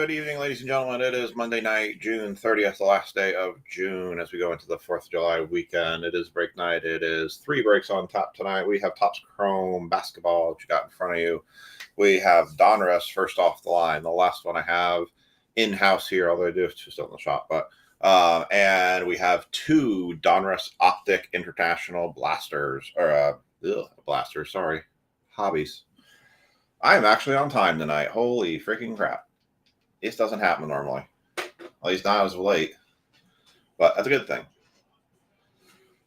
Good evening, ladies and gentlemen. It is Monday night, June 30th, the last day of June as we go into the 4th of July weekend. It is break night. It is 3 breaks on top tonight. We have Topps Chrome basketball that you got in front of you. We have Donruss first off the line. The last one I have in-house here, although I do have 2 still in the shop. And we have 2 Donruss Optic International Blasters, hobbies. I am actually on time tonight. Holy freaking crap. This doesn't happen normally. At least not as of late. But that's a good thing.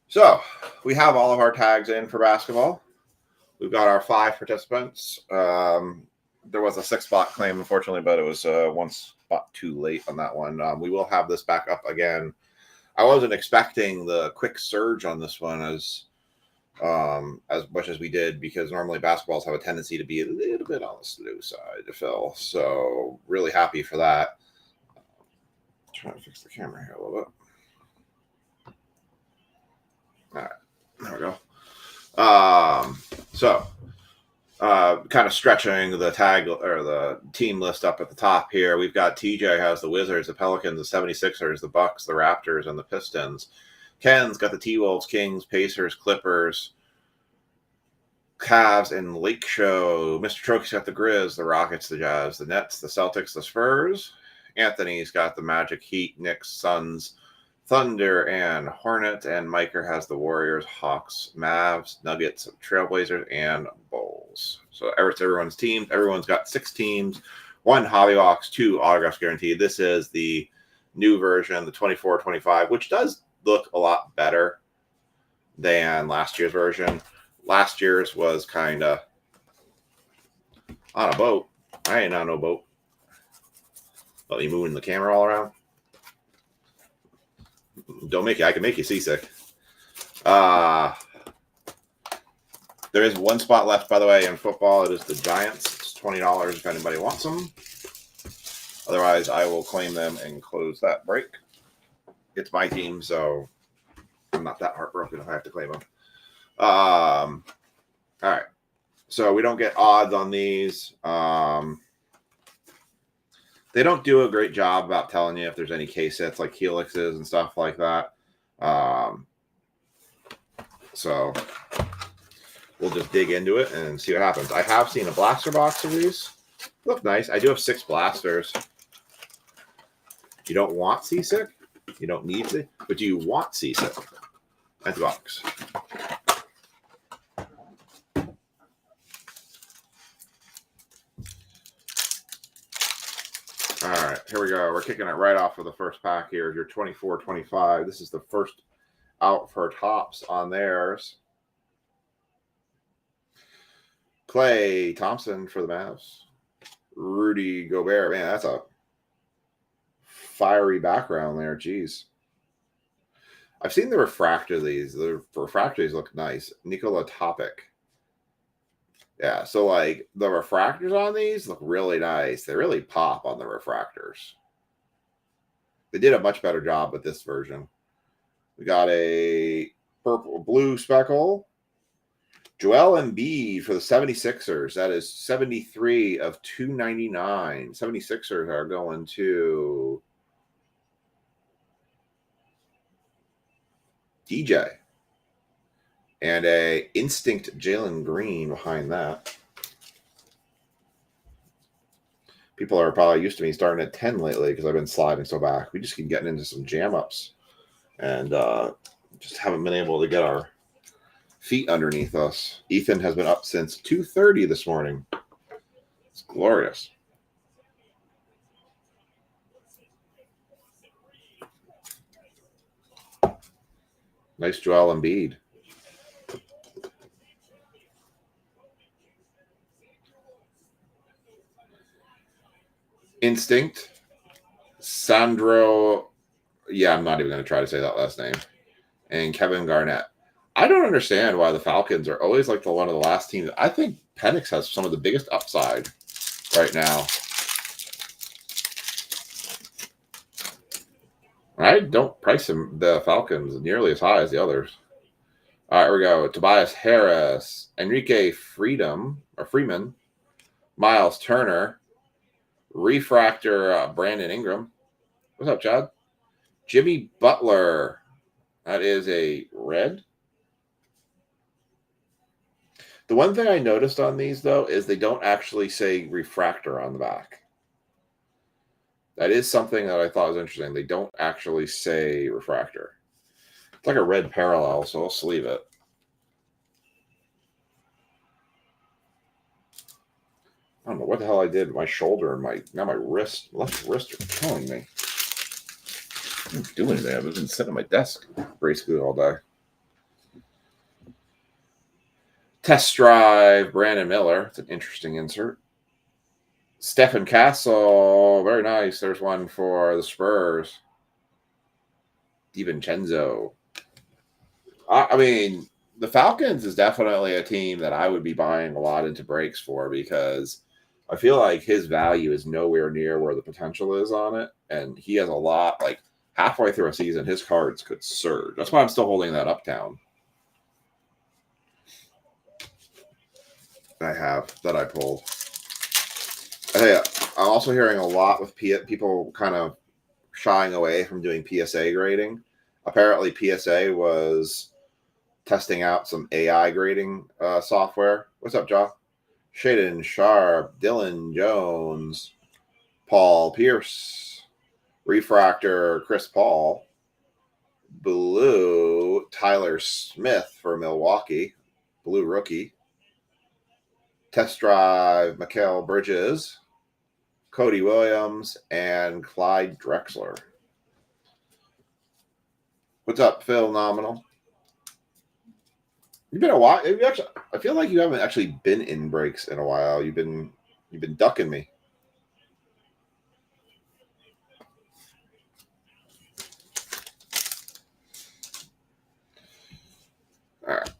So, we have all of our tags in for basketball. We've got our 5 participants. There was a 6-spot claim, unfortunately, but it was 1 spot too late on that one. We will have this back up again. I wasn't expecting the quick surge on this one as much as we did, because normally basketballs have a tendency to be a little bit on the slow side to fill. So really happy for that. Trying to fix the camera here a little bit. All right, there we go. Kind of stretching the tag or the team list up at the top here. We've got TJ has the Wizards, the Pelicans, the 76ers, the Bucks, the Raptors, and the Pistons. Ken's got the T-Wolves, Kings, Pacers, Clippers, Cavs, and Lake Show. Mr. Troke's got the Grizz, the Rockets, the Jazz, the Nets, the Celtics, the Spurs. Anthony's got the Magic, Heat, Knicks, Suns, Thunder, and Hornets. And Miker has the Warriors, Hawks, Mavs, Nuggets, Trailblazers, and Bulls. So it's everyone's team. Everyone's got 6 teams, 1 hobby box, 2 autographs guaranteed. This is the new version, the 24-25, which does look a lot better than last year's version. Last year's was kind of on a boat. I ain't on no boat. Let me moving the camera all around. I can make you seasick. There is 1 spot left, by the way, in football. It is the Giants. It's $20 if anybody wants them. Otherwise, I will claim them and close that break. It's my team, so I'm not that heartbroken if I have to claim them. All right. So we don't get odds on these. They don't do a great job about telling you if there's any case sets like helixes and stuff like that. So we'll just dig into it and see what happens. I have seen a blaster box of these. Look nice. I do have 6 blasters. You don't want seasick? You don't need to, but you want seasick. That's the box. All right, here we go. We're kicking it right off with the first pack here. Your 24-25. This is the first out for Topps on theirs. Klay Thompson for the Mavs. Rudy Gobert. Man, that's a fiery background there. Jeez. I've seen the refractor of these. The refractors look nice. Nikola Topic. Yeah, so like the refractors on these look really nice. They really pop on the refractors. They did a much better job with this version. We got a blue speckle. Joel Embiid for the 76ers. That is 73 of 299. 76ers are going to DJ. And a instinct Jalen Green behind that. People are probably used to me starting at 10 lately because I've been sliding so back. We just keep getting into some jam-ups. And just haven't been able to get our feet underneath us. Ethan has been up since 2:30 this morning. It's glorious. Nice Joel Embiid. Instinct. Sandro. Yeah, I'm not even going to try to say that last name. And Kevin Garnett. I don't understand why the Falcons are always like one of the last teams. I think Penix has some of the biggest upside right now. I don't price the Falcons nearly as high as the others. All right, here we go. Tobias Harris, Enrique Freeman, Miles Turner, Refractor, Brandon Ingram. What's up, Chad? Jimmy Butler. That is a red. The one thing I noticed on these, though, is they don't actually say refractor on the back. That is something that I thought was interesting. They don't actually say refractor. It's like a red parallel, so I'll sleeve it. I don't know what the hell I did. My shoulder and my wrist, left wrist are killing me. I didn't do anything. I've been sitting at my desk basically all day. Test drive, Brandon Miller. It's an interesting insert. Stephen Castle, very nice. There's one for the Spurs. DiVincenzo. I mean, the Falcons is definitely a team that I would be buying a lot into breaks for because I feel like his value is nowhere near where the potential is on it. And he has a lot, like halfway through a season, his cards could surge. That's why I'm still holding that Uptown. That I pulled. I'm also hearing a lot with people kind of shying away from doing PSA grading. Apparently, PSA was testing out some AI grading software. What's up, Joe? Shaden Sharp, Dylan Jones, Paul Pierce, Refractor, Chris Paul, Blue, Tyler Smith for Milwaukee, Blue rookie. Test drive, Mikal Bridges, Cody Williams, and Clyde Drexler. What's up, Phil Nominal? You've been a while. I feel like you haven't actually been in breaks in a while. You've been ducking me. All right.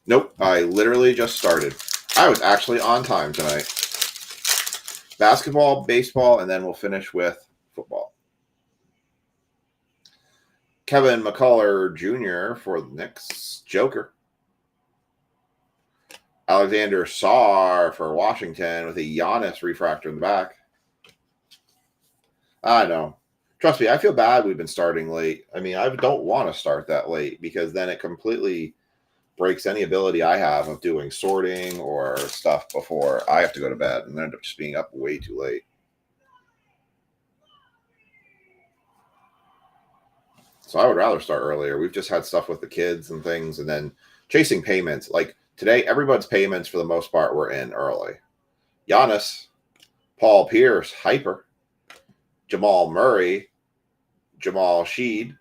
Nope. I literally just started. I was actually on time tonight. Basketball, baseball, and then we'll finish with football. Kevin McCullough Jr. for the Knicks. Joker. Alexander Sarr for Washington with a Giannis refractor in the back. I know. Trust me, I feel bad we've been starting late. I mean, I don't want to start that late because then it completely breaks any ability I have of doing sorting or stuff before I have to go to bed and end up just being up way too late. So I would rather start earlier. We've just had stuff with the kids and things and then chasing payments. Like today, everybody's payments for the most part were in early. Giannis, Paul Pierce, Hyper, Jamal Murray, Jamal Sheed,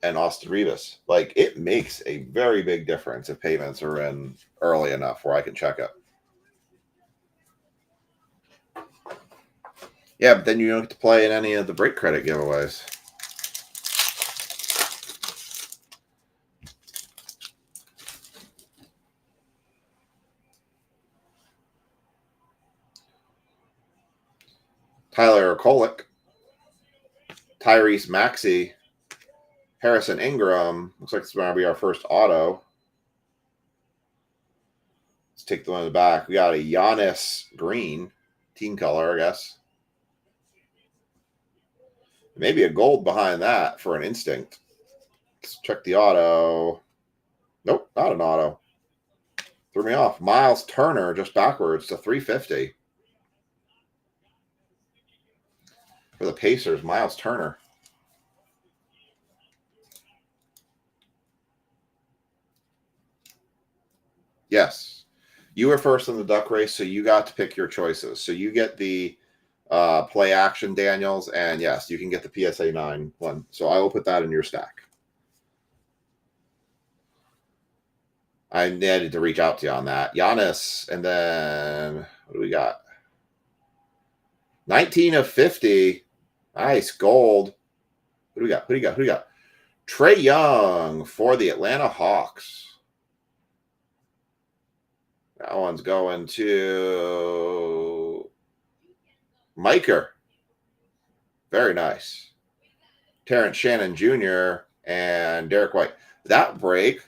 and Austin Rivas. Like, it makes a very big difference if payments are in early enough where I can check it. Yeah, but then you don't get to play in any of the break credit giveaways. Tyler Kolek, Tyrese Maxey, Harrison Ingram. Looks like it's going to be our first auto. Let's take the one in the back. We got a Giannis green, team color, I guess. Maybe a gold behind that for an instinct. Let's check the auto. Nope, not an auto. Threw me off. Miles Turner just backwards to 350. For the Pacers, Miles Turner. Yes. You were first in the duck race, so you got to pick your choices. So you get the play action Daniels, and yes, you can get the PSA 9 one. So I will put that in your stack. I needed to reach out to you on that. Giannis, and then what do we got? 19 of 50. Nice. Gold. Who do we got? Who do you got? Trae Young for the Atlanta Hawks. That one's going to Miker. Very nice. Terrence Shannon Jr. and Derek White. That break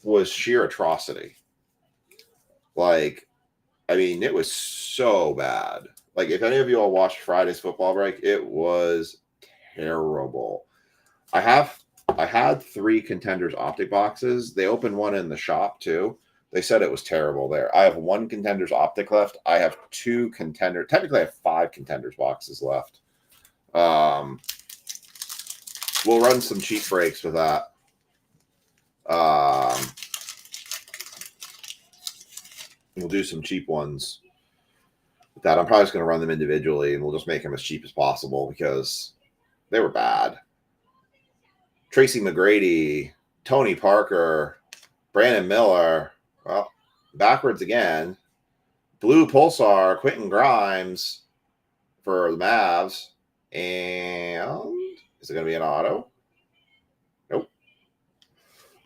was sheer atrocity. Like, I mean, it was so bad. Like, if any of you all watched Friday's football break, it was terrible. I had 3 Contenders Optic boxes. They opened one in the shop too. They said it was terrible there. I have 1 Contenders Optic left. I have 2 Contender. Technically, I have 5 Contenders boxes left. We'll run some cheap breaks with that. We'll do some cheap ones with that. I'm probably just going to run them individually, and we'll just make them as cheap as possible because they were bad. Tracy McGrady, Tony Parker, Brandon Miller. Well, backwards again. Blue Pulsar, Quentin Grimes for the Mavs. And is it going to be an auto? Nope.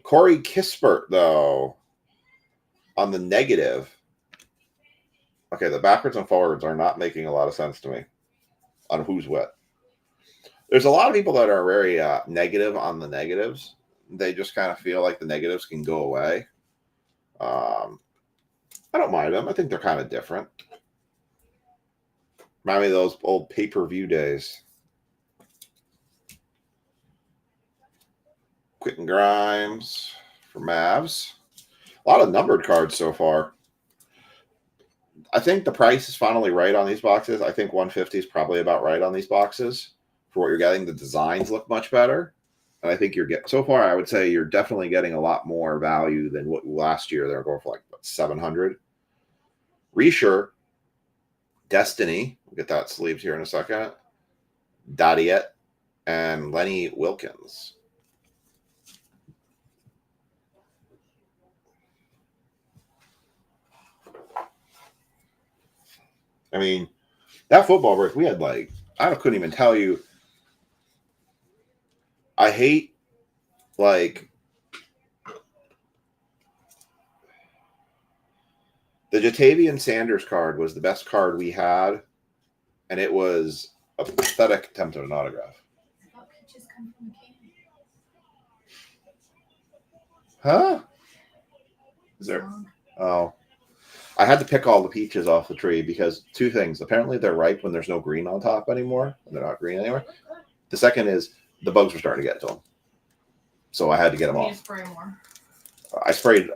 Corey Kispert, though, on the negative. Okay, the backwards and forwards are not making a lot of sense to me on who's what. There's a lot of people that are very negative on the negatives. They just kind of feel like the negatives can go away. I don't mind them. I think they're kind of different. Remind me of those old pay-per-view days. Quentin Grimes for Mavs. A lot of numbered cards so far. I think the price is finally right on these boxes. I think 150 is probably about right on these boxes for what you're getting. The designs look much better. And I think you're getting, so far, I would say you're definitely getting a lot more value than what last year they were going for, like, what, 700. Reisher, Destiny, we'll get that sleeved here in a second. Dadiet, and Lenny Wilkins. I mean, that football break, we had like, I couldn't even tell you. I hate, like, the Jatavian Sanders card was the best card we had, and it was a pathetic attempt at an autograph. I thought peaches come from the candy. Huh? Is there? Oh. I had to pick all the peaches off the tree because 2 things. Apparently, they're ripe when there's no green on top anymore. They're not green anymore. The second is the bugs were starting to get to them. So I had to get them off. Spray more. I sprayed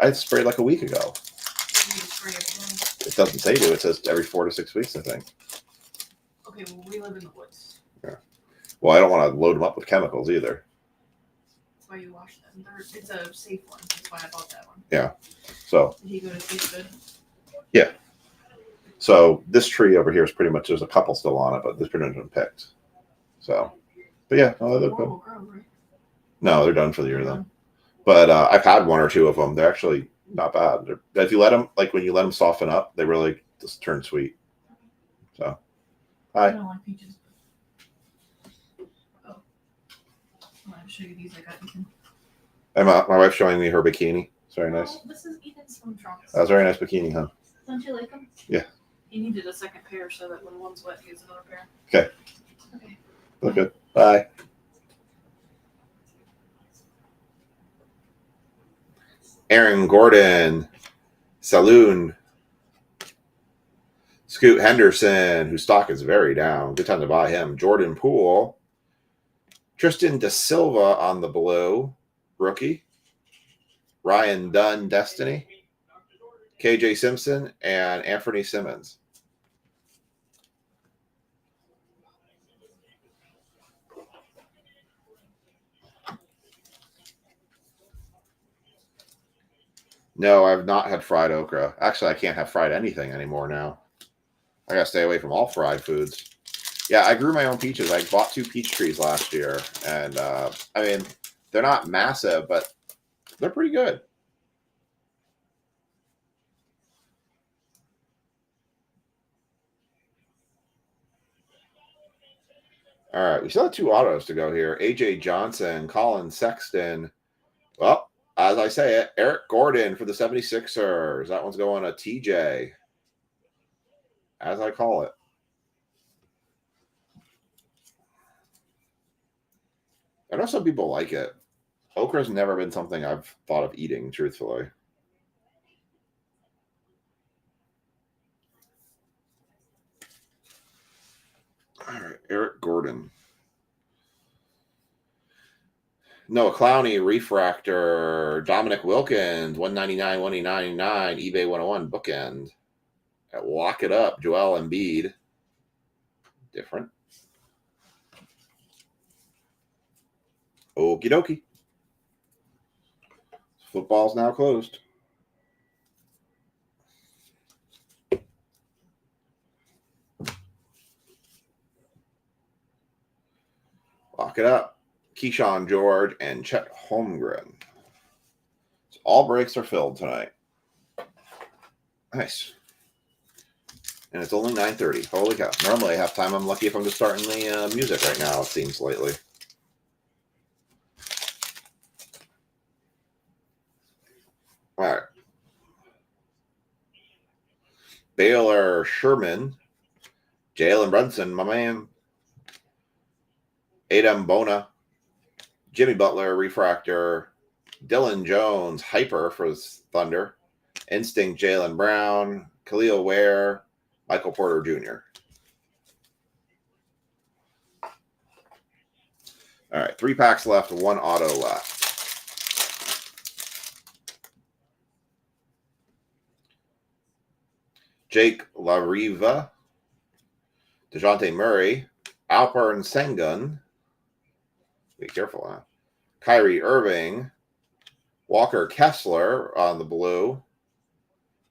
like a week ago. It doesn't say to. It says every 4 to 6 weeks, I think. Okay, well, we live in the woods. Yeah. Well, I don't want to load them up with chemicals either. That's why you wash them. It's a safe one. That's why I bought that one. Yeah. So. Did he go to taste good? Yeah. So this tree over here is pretty much, there's a couple still on it, but this pretty much been picked. So, but yeah, no, they look good. Right? No, they're done for the year then. But I've had 1 or 2 of them. They're actually not bad. If you let them, like when you let them soften up, they really just turn sweet. So, hi. I don't like peaches. Oh. I'm going to show you these I got Ethan. And my wife's showing me her bikini. It's very nice. Oh, this is Ethan's swim trunks. That's a very nice bikini, huh? Don't you like them? Yeah. He needed a second pair so that when one's wet, he has another pair. Okay. Okay. Look good. Bye. Aaron Gordon, Saloon, Scoot Henderson, whose stock is very down. Good time to buy him. Jordan Poole, Tristan Da Silva on the blue, rookie. Ryan Dunn, Destiny. KJ Simpson, and Anthony Simmons. No, I've not had fried okra. Actually, I can't have fried anything anymore now. I gotta stay away from all fried foods. Yeah, I grew my own peaches. I bought 2 peach trees last year. And, I mean, they're not massive, but they're pretty good. All right, we still have 2 autos to go here. AJ Johnson, Colin Sexton. Well, as I say it, Eric Gordon for the 76ers. That one's going to TJ, as I call it. I know some people like it. Okra's never been something I've thought of eating, truthfully. Eric Gordon. Noah Clowney, refractor. Dominic Wilkins, 199, 199, eBay 101, bookend. Lock it up, Joel Embiid. Different. Okie dokie. Football's now closed. Lock it up. Keyshawn George and Chet Holmgren. So all breaks are filled tonight. Nice. And it's only 9:30. Holy cow. Normally I have time. I'm lucky if I'm just starting the music right now, it seems lately. All right. Baylor Sherman. Jalen Brunson, my man. Adam Bona. Jimmy Butler, refractor. Dylan Jones, hyper for Thunder. Instinct, Jalen Brown. Khalil Ware. Michael Porter Jr. All right, 3 packs left, 1 auto left. Jake LaRiva, DeJounte Murray, Alpern Sengun. Be careful, huh? Kyrie Irving, Walker Kessler on the blue,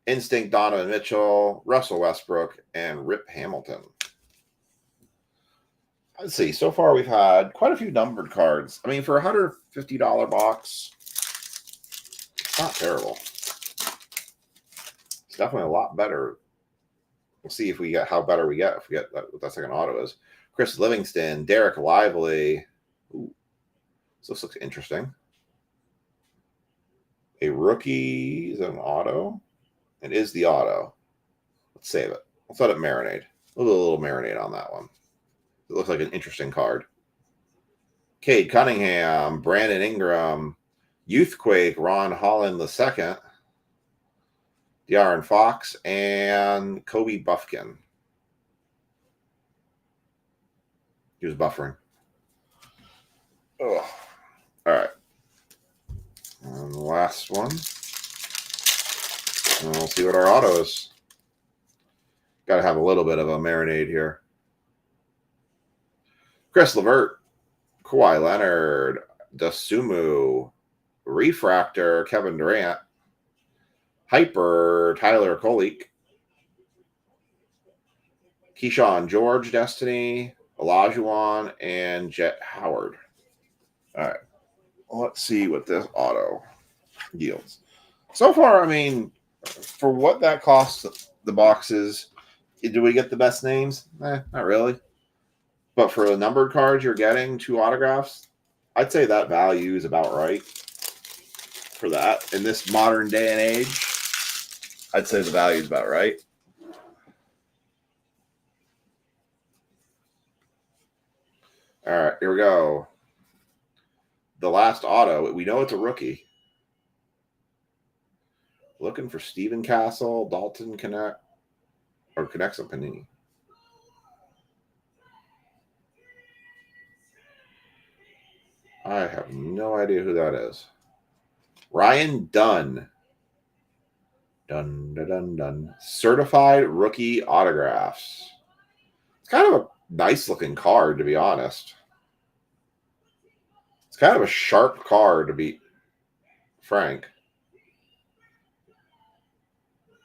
Instinct Donovan Mitchell, Russell Westbrook, and Rip Hamilton. Let's see. So far, we've had quite a few numbered cards. I mean, for a $150 box, it's not terrible. It's definitely a lot better. We'll see if we get how better we get if we get what that second auto is. Chris Livingston, Derek Lively. Ooh, this looks interesting. A rookie is an auto. It is the auto. Let's save it. Let's let it marinate. A little marinate on that one. It looks like an interesting card. Cade Cunningham, Brandon Ingram, Youthquake, Ron Holland II, De'Aaron Fox, and Kobe Buffkin. He was buffering. Oh, all right. And the last one. And we'll see what our auto is. Got to have a little bit of a marinade here. Chris LeVert, Kawhi Leonard, Dasumu, Refractor, Kevin Durant, Hyper, Tyler Kolik, Keyshawn George, Destiny, Olajuwon, and Jet Howard. All right. Let's see what this auto yields. So far, I mean, for what that costs the boxes, do we get the best names? Not really. But for the numbered cards you're getting, 2 autographs, I'd say that value is about right for that. In this modern day and age, I'd say the value is about right. All right, here we go. The last auto, we know it's a rookie. Looking for Steven Castle, Dalton Connect, or Connects on Panini. I have no idea who that is. Ryan Dunn. Dun. Certified rookie autographs. It's kind of a nice looking card, to be honest. It's kind of a sharp card, to be frank.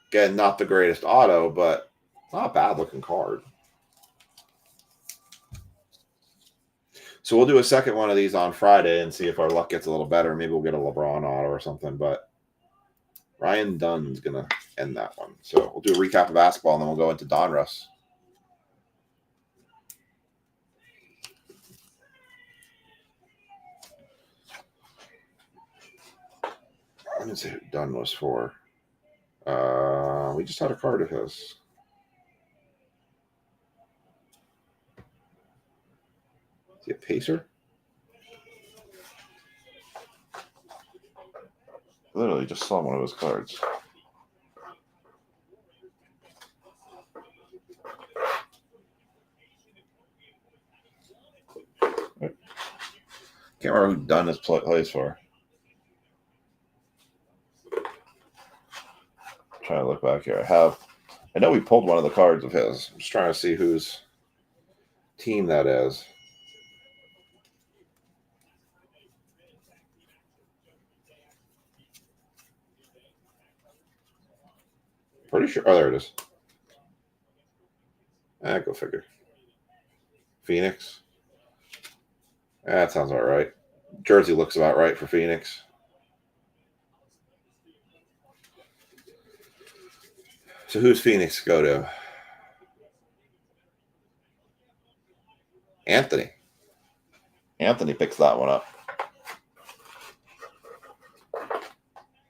Again, not the greatest auto, but not a bad looking card. So we'll do a second one of these on Friday and see if our luck gets a little better. Maybe we'll get a LeBron auto or something, but Ryan Dunn's going to end that one. So we'll do a recap of basketball, and then we'll go into Donruss. I didn't say who Dunn was for. We just had a card of his. Is he a Pacer? Literally just saw one of his cards. Can't remember who Dunn has plays for. Trying to look back here. I know we pulled one of the cards of his. I'm just trying to see whose team that is. Pretty sure. Oh, there it is. Go figure. Phoenix. That sounds about right. Jersey looks about right for Phoenix. So who's Phoenix go to? Anthony. Anthony picks that one up.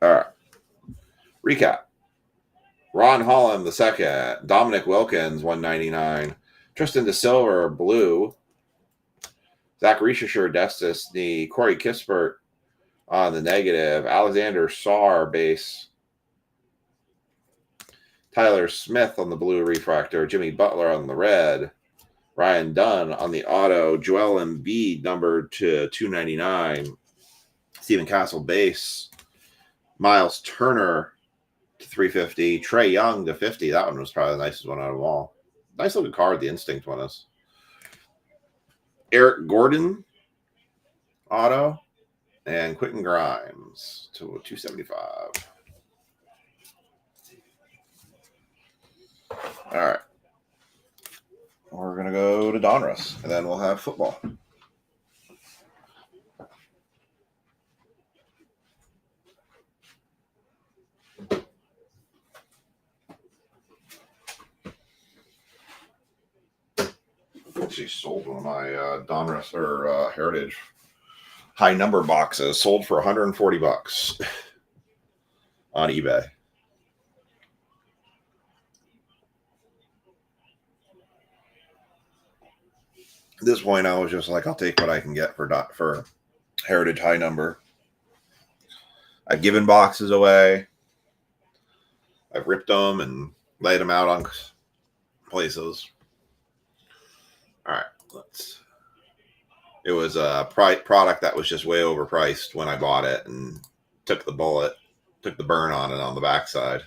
All right. Recap. Ron Holland, the second. Dominic Wilkins, 199. Tristan DeSilver, blue. Zach Riescher, Destiny. Corey Kispert on the negative. Alexander Saar, base. Tyler Smith on the blue refractor. Jimmy Butler on the red. Ryan Dunn on the auto. Joel Embiid, numbered to 299. Stephen Castle, base. Miles Turner to 350. Trae Young to 50. That one was probably the nicest one out of them all. Nice looking card, the Instinct one is. Eric Gordon, auto. And Quentin Grimes to 275. All right. We're going to go to Donruss, and then we'll have football. Actually sold one of my Donruss or Heritage high number boxes. Sold for $140 on eBay. At this point, I was just like, I'll take what I can get for Heritage high number. I've given boxes away. I've ripped them and laid them out on places. All right, it was a product that was just way overpriced when I bought it and took the burn on it on the backside.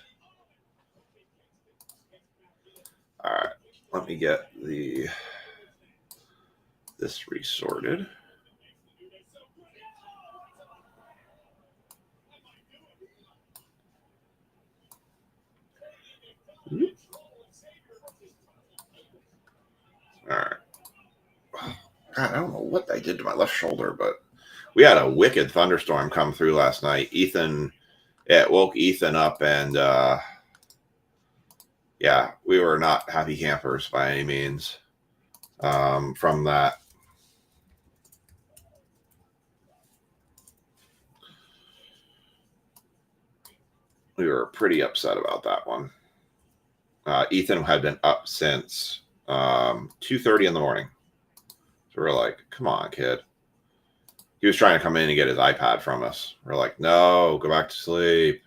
All right, let me get this resorted. All right. God, I don't know what I did to my left shoulder, but we had a wicked thunderstorm come through last night. It woke Ethan up, and yeah, we were not happy campers by any means from that. We were pretty upset about that one. Ethan had been up since 2:30 in the morning. So we're like, come on, kid. He was trying to come in and get his iPad from us. We're like, no, go back to sleep.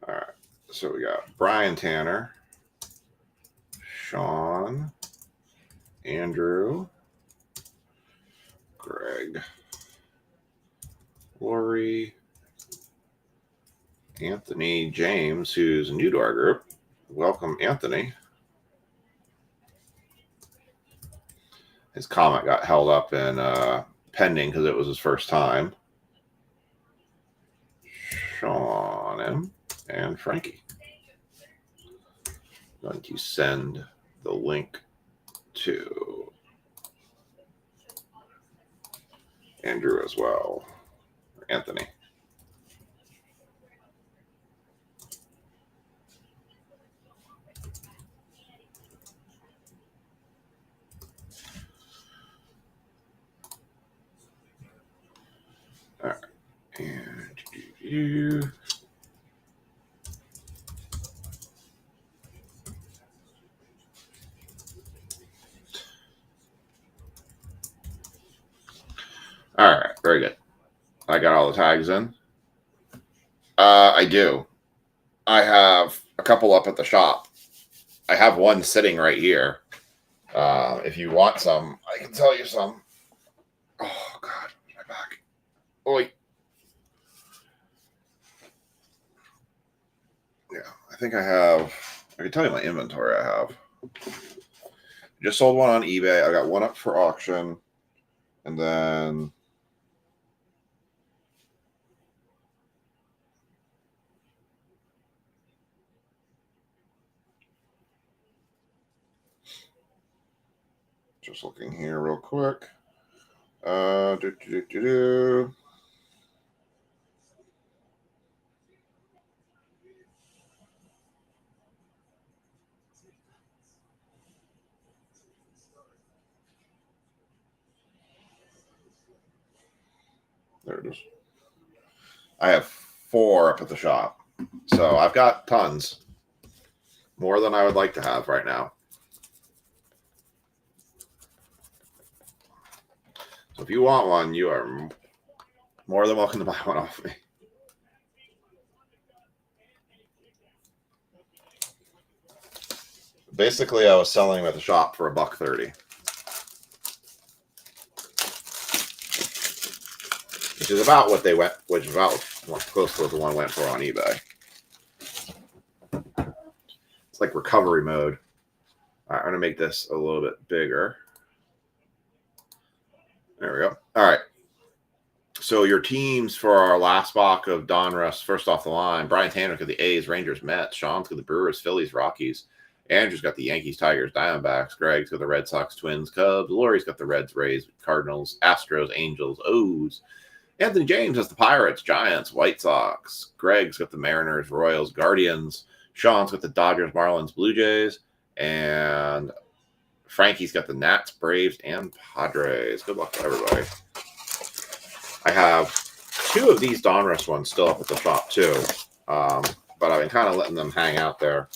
All right. So we got Brian Tanner, Sean, Andrew, Greg, Lori, Anthony James, who's new to our group. Welcome, Anthony. His comment got held up and pending because it was his first time. Sean M. and Frankie. I'm going to send the link to Andrew as well. Anthony. All right. And all right, very good. I got all the tags in. I do. I have a couple up at the shop. I have one sitting right here. If you want some, I can tell you some. Oh God, my back. Oi. Yeah, I think I have. I can tell you my inventory. I have. Just sold one on eBay. I got one up for auction, and then just looking here real quick. Do, do, do, do, do. There it is. I have 4 up at the shop. So I've got tons. More than I would like to have right now. So if you want one, you are more than welcome to buy one off me. Basically, I was selling them at the shop for $1.30. Which is about what they went, which is about close to what the one went for on eBay. It's like recovery mode. All right, I'm going to make this a little bit bigger. There we go. All right. So your teams for our last block of Donruss, first off the line, Brian Tanner got the A's, Rangers, Mets. Sean's got the Brewers, Phillies, Rockies. Andrew's got the Yankees, Tigers, Diamondbacks. Greg's got the Red Sox, Twins, Cubs. Lori's got the Reds, Rays, Cardinals, Astros, Angels, O's. Anthony James has the Pirates, Giants, White Sox. Greg's got the Mariners, Royals, Guardians. Sean's got the Dodgers, Marlins, Blue Jays. And Frankie's got the Nats, Braves, and Padres. Good luck to everybody. I have 2 of these Donruss ones still up at the shop, too. But I've been kind of letting them hang out there.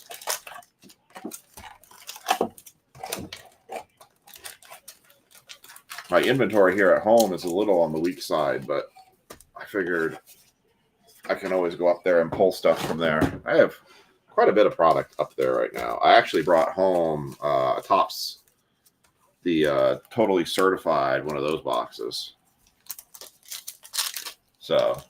My inventory here at home is a little on the weak side, but I figured I can always go up there and pull stuff from there. I have quite a bit of product up there right now. I actually brought home Topps, the totally certified one of those boxes. So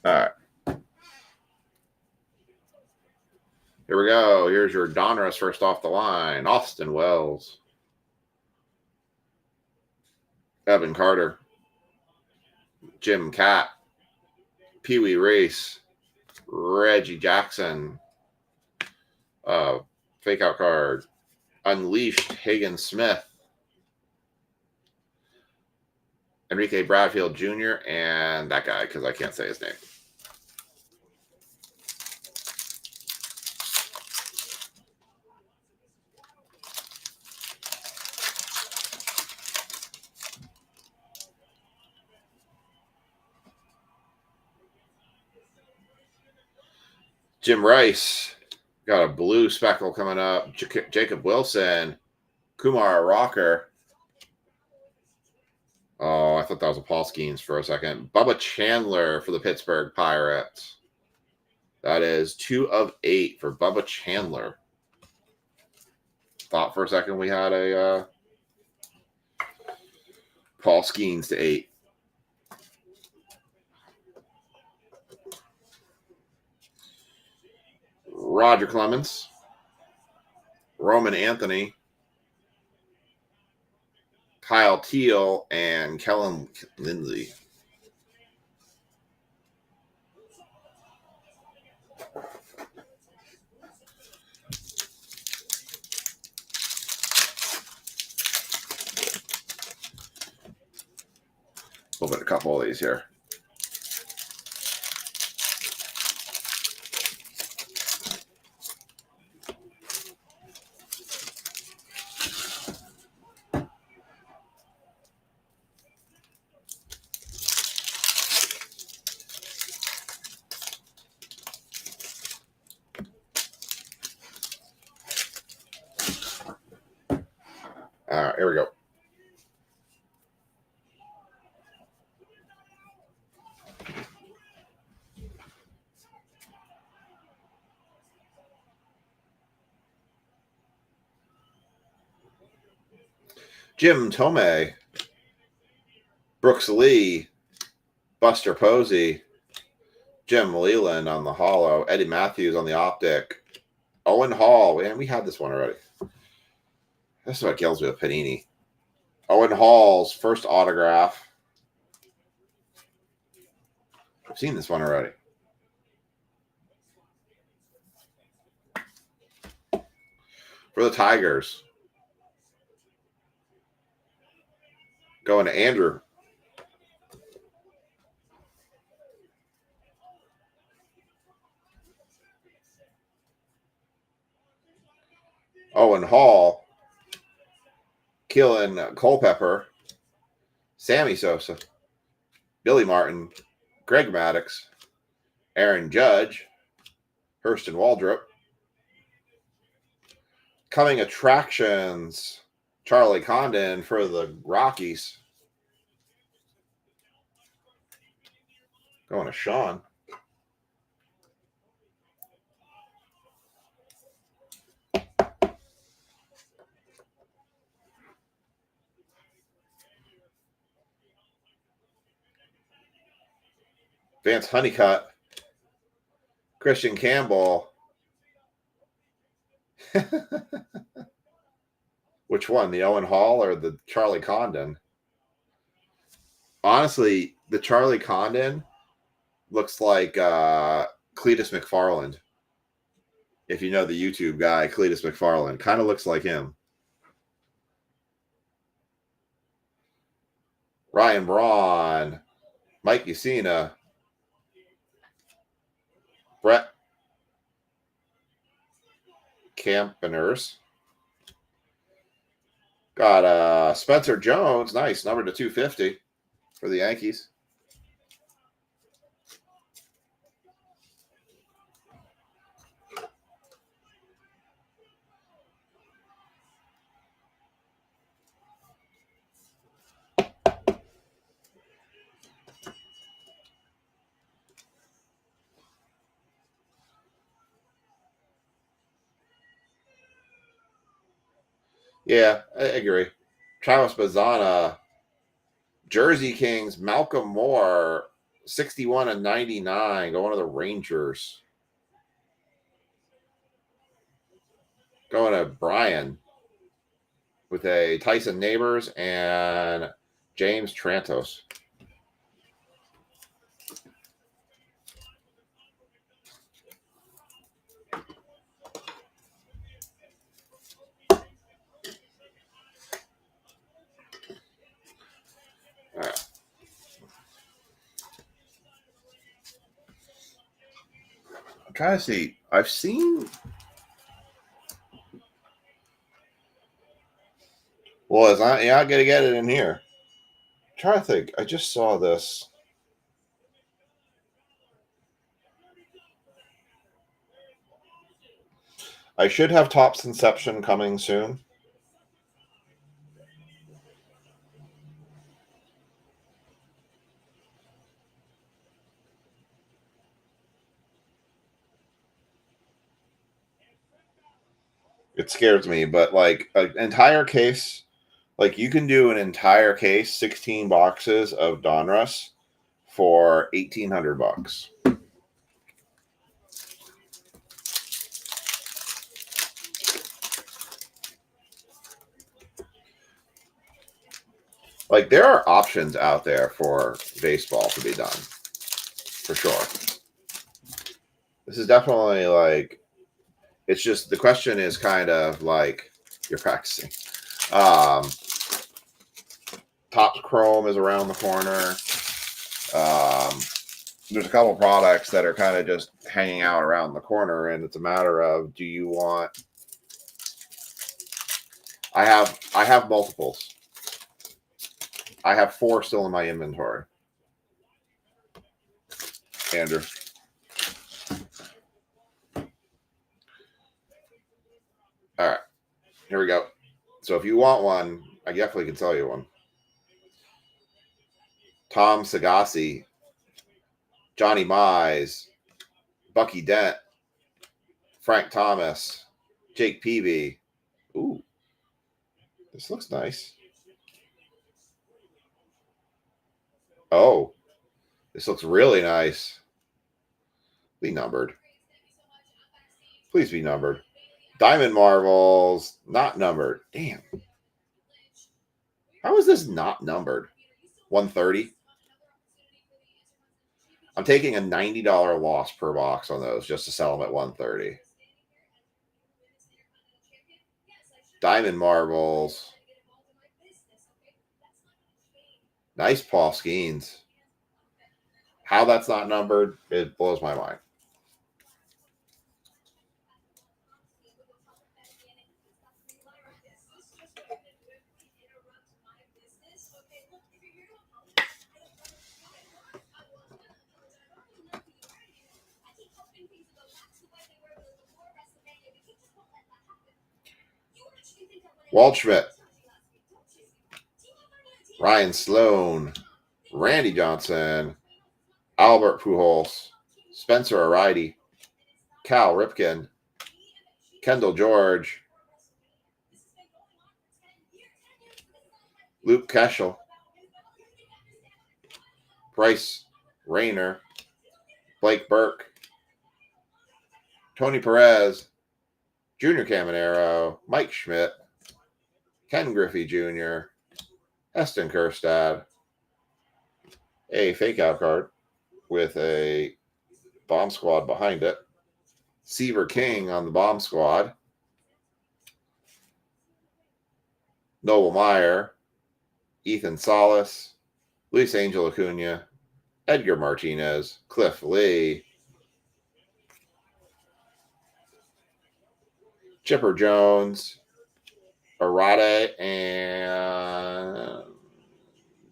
all right. Here we go. Here's your Donruss first off the line. Austin Wells. Evan Carter. Jim Catt. Pee Wee Reese. Reggie Jackson. Fake out card. Unleashed Hagen Smith. Enrique Bradfield Jr. and that guy, because I can't say his name. Jim Rice. Got a blue speckle coming up. Jacob Wilson. Kumar Rocker. Oh, I thought that was a Paul Skeens for a second. Bubba Chandler for the Pittsburgh Pirates. That is 2 of 8 for Bubba Chandler. Thought for a second we had a Paul Skeens to 8. Roger Clemens. Roman Anthony. Kyle Teal, and Kellen Lindley. We'll put a couple of these here. All right, here we go. Jim Tomei, Brooks Lee, Buster Posey, Jim Leland on the hollow, Eddie Matthews on the optic, Owen Hall. Man, we had this one already. This is what kills me with Panini. Owen Hall's first autograph. I've seen this one already. For the Tigers. Going to Andrew. Owen Hall. Keelan Culpepper. Sammy Sosa. Billy Martin. Greg Maddux. Aaron Judge. Hurston Waldrop. Coming attractions. Charlie Condon for the Rockies. Going to Sean. Vance Honeycutt. Christian Campbell. Which one? The Owen Hall or the Charlie Condon? Honestly, the Charlie Condon looks like Cletus McFarland. If you know the YouTube guy, Cletus McFarland. Kind of looks like him. Ryan Braun. Mike Yesina. Brett Campeners. Got Spencer Jones. Nice. Number to 250 for the Yankees. Yeah, I agree. Travis Bazana. Jersey Kings. Malcolm Moore. 61 and 99. Going to the Rangers. Going to Brian with a Tyson Neighbors and James Trantos. All right. I'm trying to see. I've seen. Well, it's not. Yeah, I got to get it in here. I'm trying to think. I just saw this. I should have Topps Inception coming soon. It scares me, but like an entire case, like you can do an entire case, 16 boxes of Donruss for $1,800. Like there are options out there for baseball to be done, for sure. This is definitely like, it's just the question is kind of like you're practicing. Topps Chrome is around the corner. There's a couple products that are kind of just hanging out around the corner, and it's a matter of, do you want? I have multiples. I have 4 still in my inventory. Andrew. All right, here we go. So if you want one, I definitely can sell you one. Tom Sagasi, Johnny Mize, Bucky Dent, Frank Thomas, Jake Peavy. Ooh, this looks nice. Oh, this looks really nice. Be numbered. Please be numbered. Diamond Marvels, not numbered. Damn. How is this not numbered? 130. I'm taking a $90 loss per box on those just to sell them at 130. Diamond Marvels. Nice Paul Skeens. How that's not numbered, it blows my mind. Waldschmidt, Ryan Sloan, Randy Johnson, Albert Pujols, Spencer Aridy, Cal Ripken, Kendall George, Luke Keschel, Bryce Rayner, Blake Burke, Tony Perez, Junior Caminero, Mike Schmidt, Ken Griffey Jr., Heston Kjerstad, a fake out card with a bomb squad behind it, Seaver King on the bomb squad, Noel Meyer, Ethan Salas, Luis Angel Acuna, Edgar Martinez, Cliff Lee, Chipper Jones, Arade, and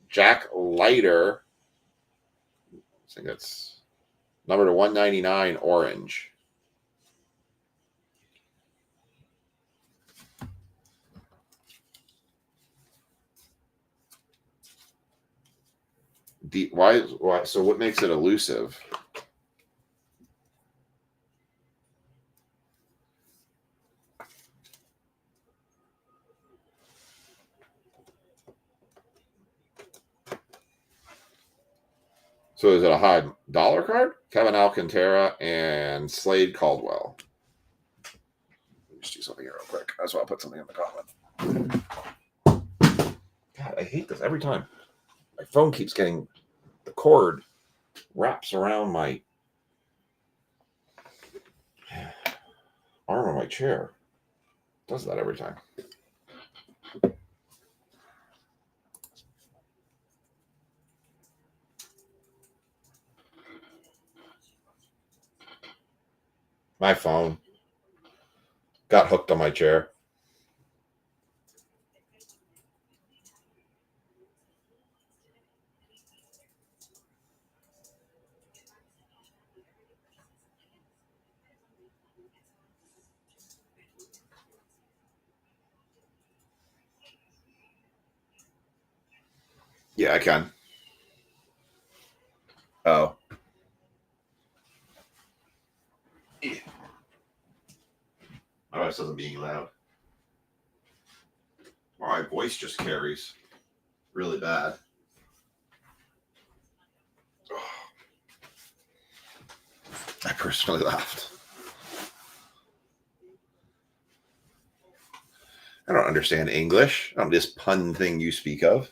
Jack Leiter. I think that's number to 199 orange. Why? So what makes it elusive? So is it a high dollar card? Kevin Alcantara and Slade Caldwell. Let me just do something here real quick. That's why I'll put something in the comment. God, I hate this every time. My phone keeps getting, the cord wraps around my arm of my chair. It does that every time. My phone got hooked on my chair. Yeah, I can. Oh. Yeah. My voice isn't being loud. My voice just carries really bad. I personally laughed. I don't understand English. This pun thing you speak of.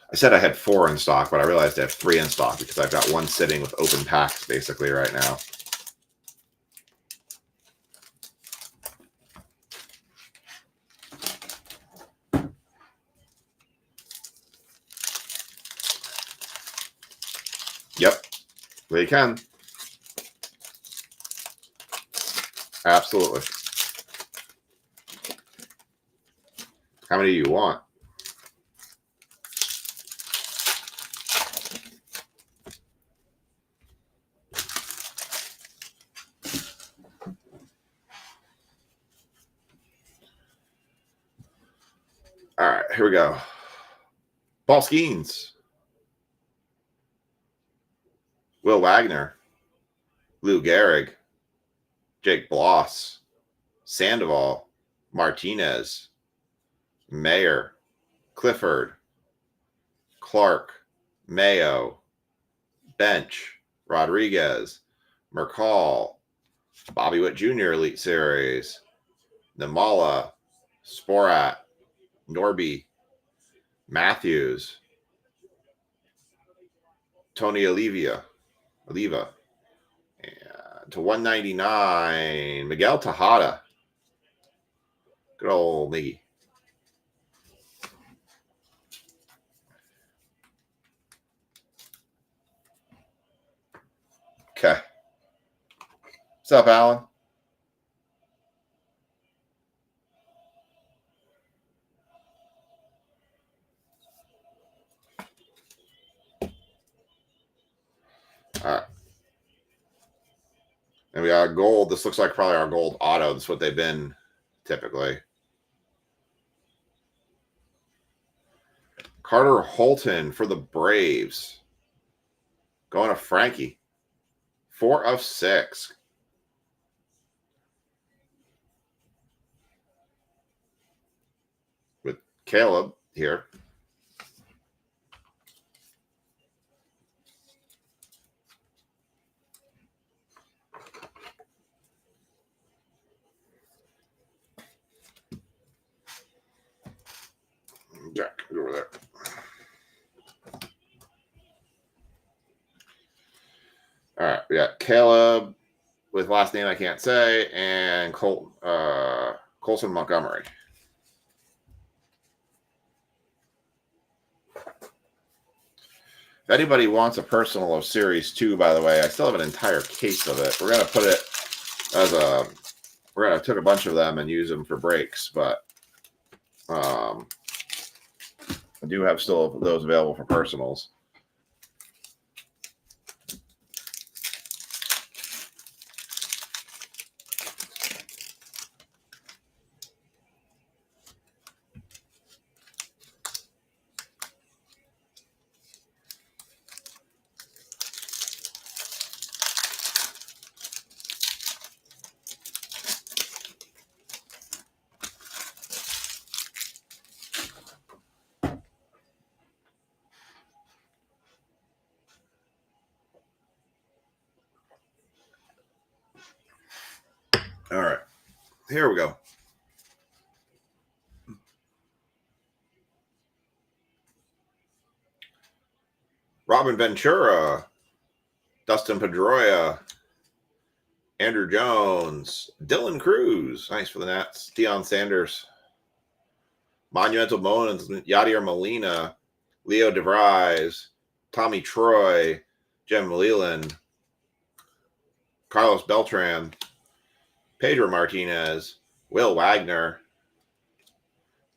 I said I had 4 in stock, but I realized I have 3 in stock because I've got one sitting with open packs basically right now. Yep, they can. Absolutely. How many do you want? here we go. Paul Skeens. Will Wagner. Lou Gehrig. Jake Bloss. Sandoval. Martinez. Mayer. Clifford. Clark. Mayo. Bench. Rodriguez. Mercall. Bobby Witt Jr. Elite Series. Namala. Sporat. Norby. Matthews. Tony Oliva. And to 199, Miguel Tejada. Good old Miggy. Okay. What's up, Alan? All right. And we got gold. This looks like probably our gold auto. That's what they've been typically. Carter Holton for the Braves. Going to Frankie. 4 of 6. With Caleb here. Jack, go over there. All right, we got Caleb with last name I can't say, and Colson Montgomery. If anybody wants a personal of Series 2, by the way, I still have an entire case of it. We're gonna put it as a. We're gonna take a bunch of them and use them for breaks, but I do have still those available for personals. All right, here we go. Robin Ventura, Dustin Pedroia, Andrew Jones, Dylan Cruz, nice for the Nats, Deion Sanders, Monumental Moments, Yadier Molina, Leo DeVries, Tommy Troy, Jim Leland, Carlos Beltran, Pedro Martinez, Will Wagner,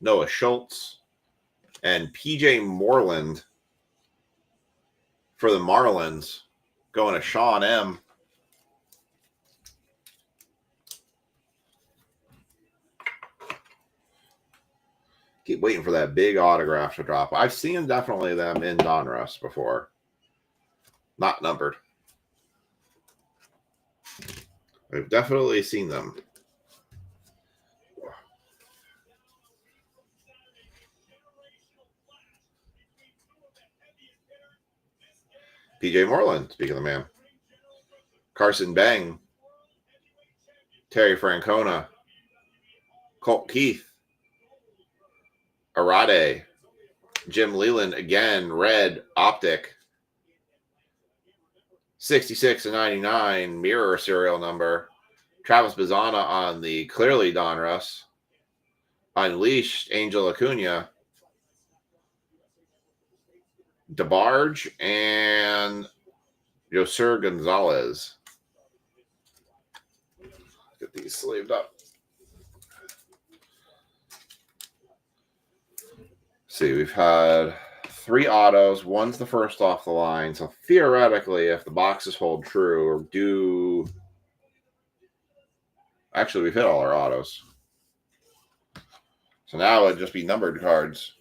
Noah Schultz, and PJ Moreland for the Marlins, going to Sean M. Keep waiting for that big autograph to drop. I've seen definitely them in Donruss before. Not numbered. I've definitely seen them. PJ Moreland, speaking of the man. Carson Bang. Terry Francona. Colt Keith. Arade. Jim Leland again. Red. Optic. 66/99. Mirror serial number. Travis Bazzana on the clearly Donruss. Unleashed. Angel Acuna. DeBarge and Yoser Gonzalez. Get these sleeved up. See, we've had 3 autos. One's the first off the line. So theoretically, if the boxes hold true or do... Actually, we've hit all our autos. So now it'd just be numbered cards.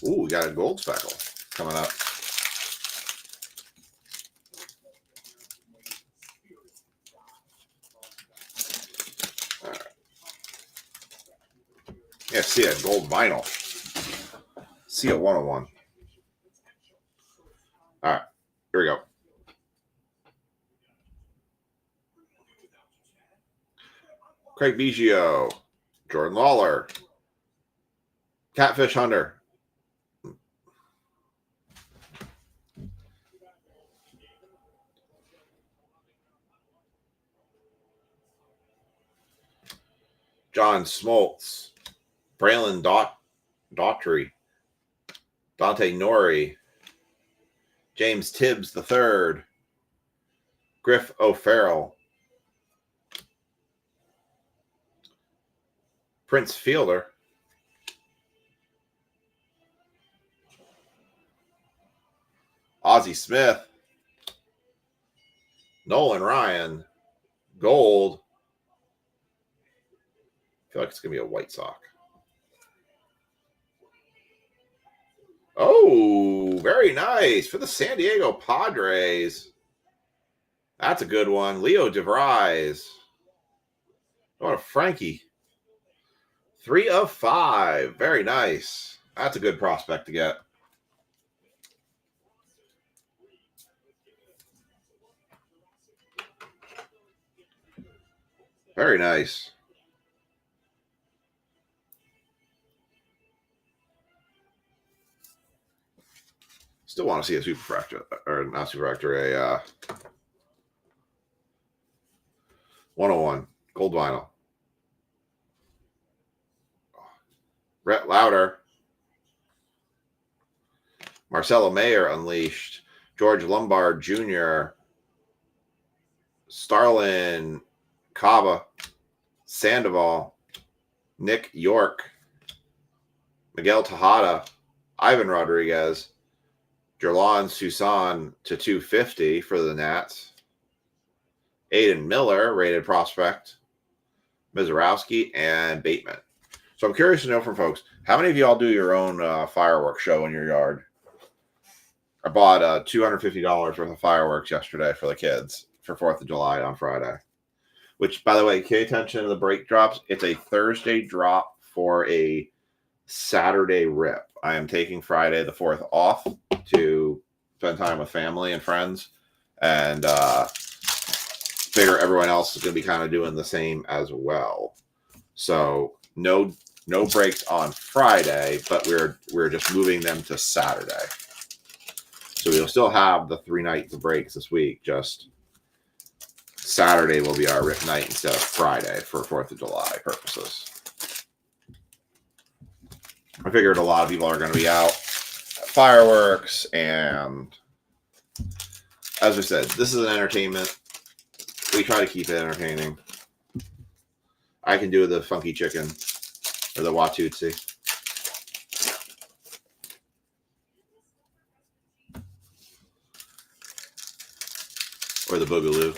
Ooh, we got a gold speckle coming up. All right. Yeah, see a gold vinyl. See a 101. All right, here we go. Craig Biggio, Jordan Lawler, Catfish Hunter, John Smoltz, Braylon Daughtry, Dante Norrie, James Tibbs III, Griff O'Farrell, Prince Fielder, Ozzie Smith, Nolan Ryan, gold. I feel like it's going to be a white sock. Oh, very nice for the San Diego Padres. That's a good one. Leo DeVries. What a Frankie. 3 of 5. Very nice. That's a good prospect to get. Very nice. Still want to see a superfractor, or not superfractor, a 101 gold vinyl. Rhett Lauder, Marcelo Mayer unleashed, George Lombard Jr., Starlin Cava, Sandoval, Nick York, Miguel Tejada, Ivan Rodriguez, Jerlon Susan to 250 for the Nats, Aiden Miller, rated prospect, Mizorowski, and Bateman. So I'm curious to know from folks, how many of y'all do your own fireworks show in your yard? I bought $250 worth of fireworks yesterday for the kids for 4th of July on Friday. Which, by the way, pay attention to the break drops. It's a Thursday drop for a Saturday rip. I am taking Friday the 4th off to spend time with family and friends. And figure everyone else is going to be kind of doing the same as well. So no breaks on Friday, but we're just moving them to Saturday. So we'll still have the 3 nights of breaks this week. Just Saturday will be our rip night instead of Friday for 4th of July purposes. I figured a lot of people are going to be out at fireworks, and as I said, this is an entertainment. We try to keep it entertaining. I can do the funky chicken or the Watusi. Or the boogaloo.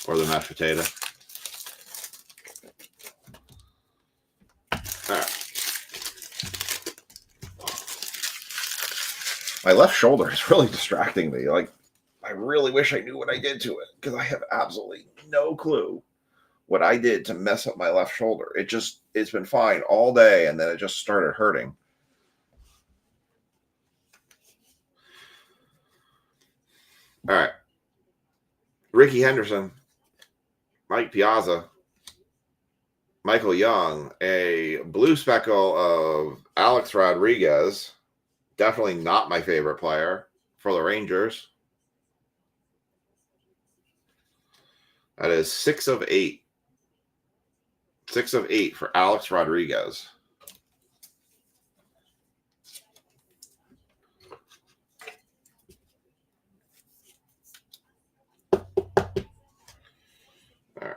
Or the mashed potato. All right. My left shoulder is really distracting me. Like, I really wish I knew what I did to it, because I have absolutely no clue what I did to mess up my left shoulder. It's been fine all day, and then it just started hurting. All right. Ricky Henderson, Mike Piazza, Michael Young, a blue speckle of Alex Rodriguez. Definitely not my favorite player for the Rangers. That is 6 of 8. 6 of 8 for Alex Rodriguez. All right.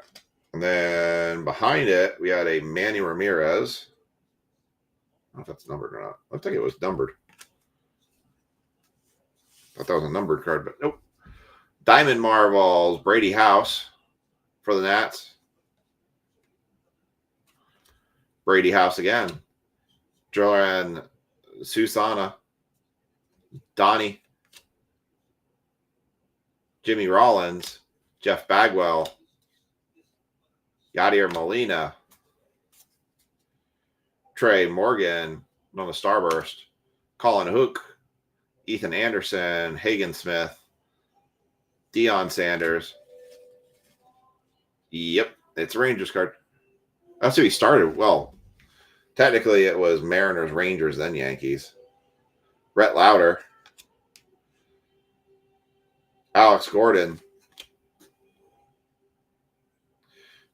And then behind it, we had a Manny Ramirez. I don't know if that's numbered or not. Looks like it was numbered. I thought that was a numbered card, but nope. Diamond Marvels, Brady House for the Nats. Brady House again. Jordan Susana, Donnie, Jimmy Rollins, Jeff Bagwell, Yadier Molina, Trey Morgan on the Starburst, Colin Hook, Ethan Anderson, Hagen Smith, Deion Sanders. Yep, it's a Rangers card. That's who he started. Well, technically it was Mariners, Rangers, then Yankees. Brett Lauder, Alex Gordon,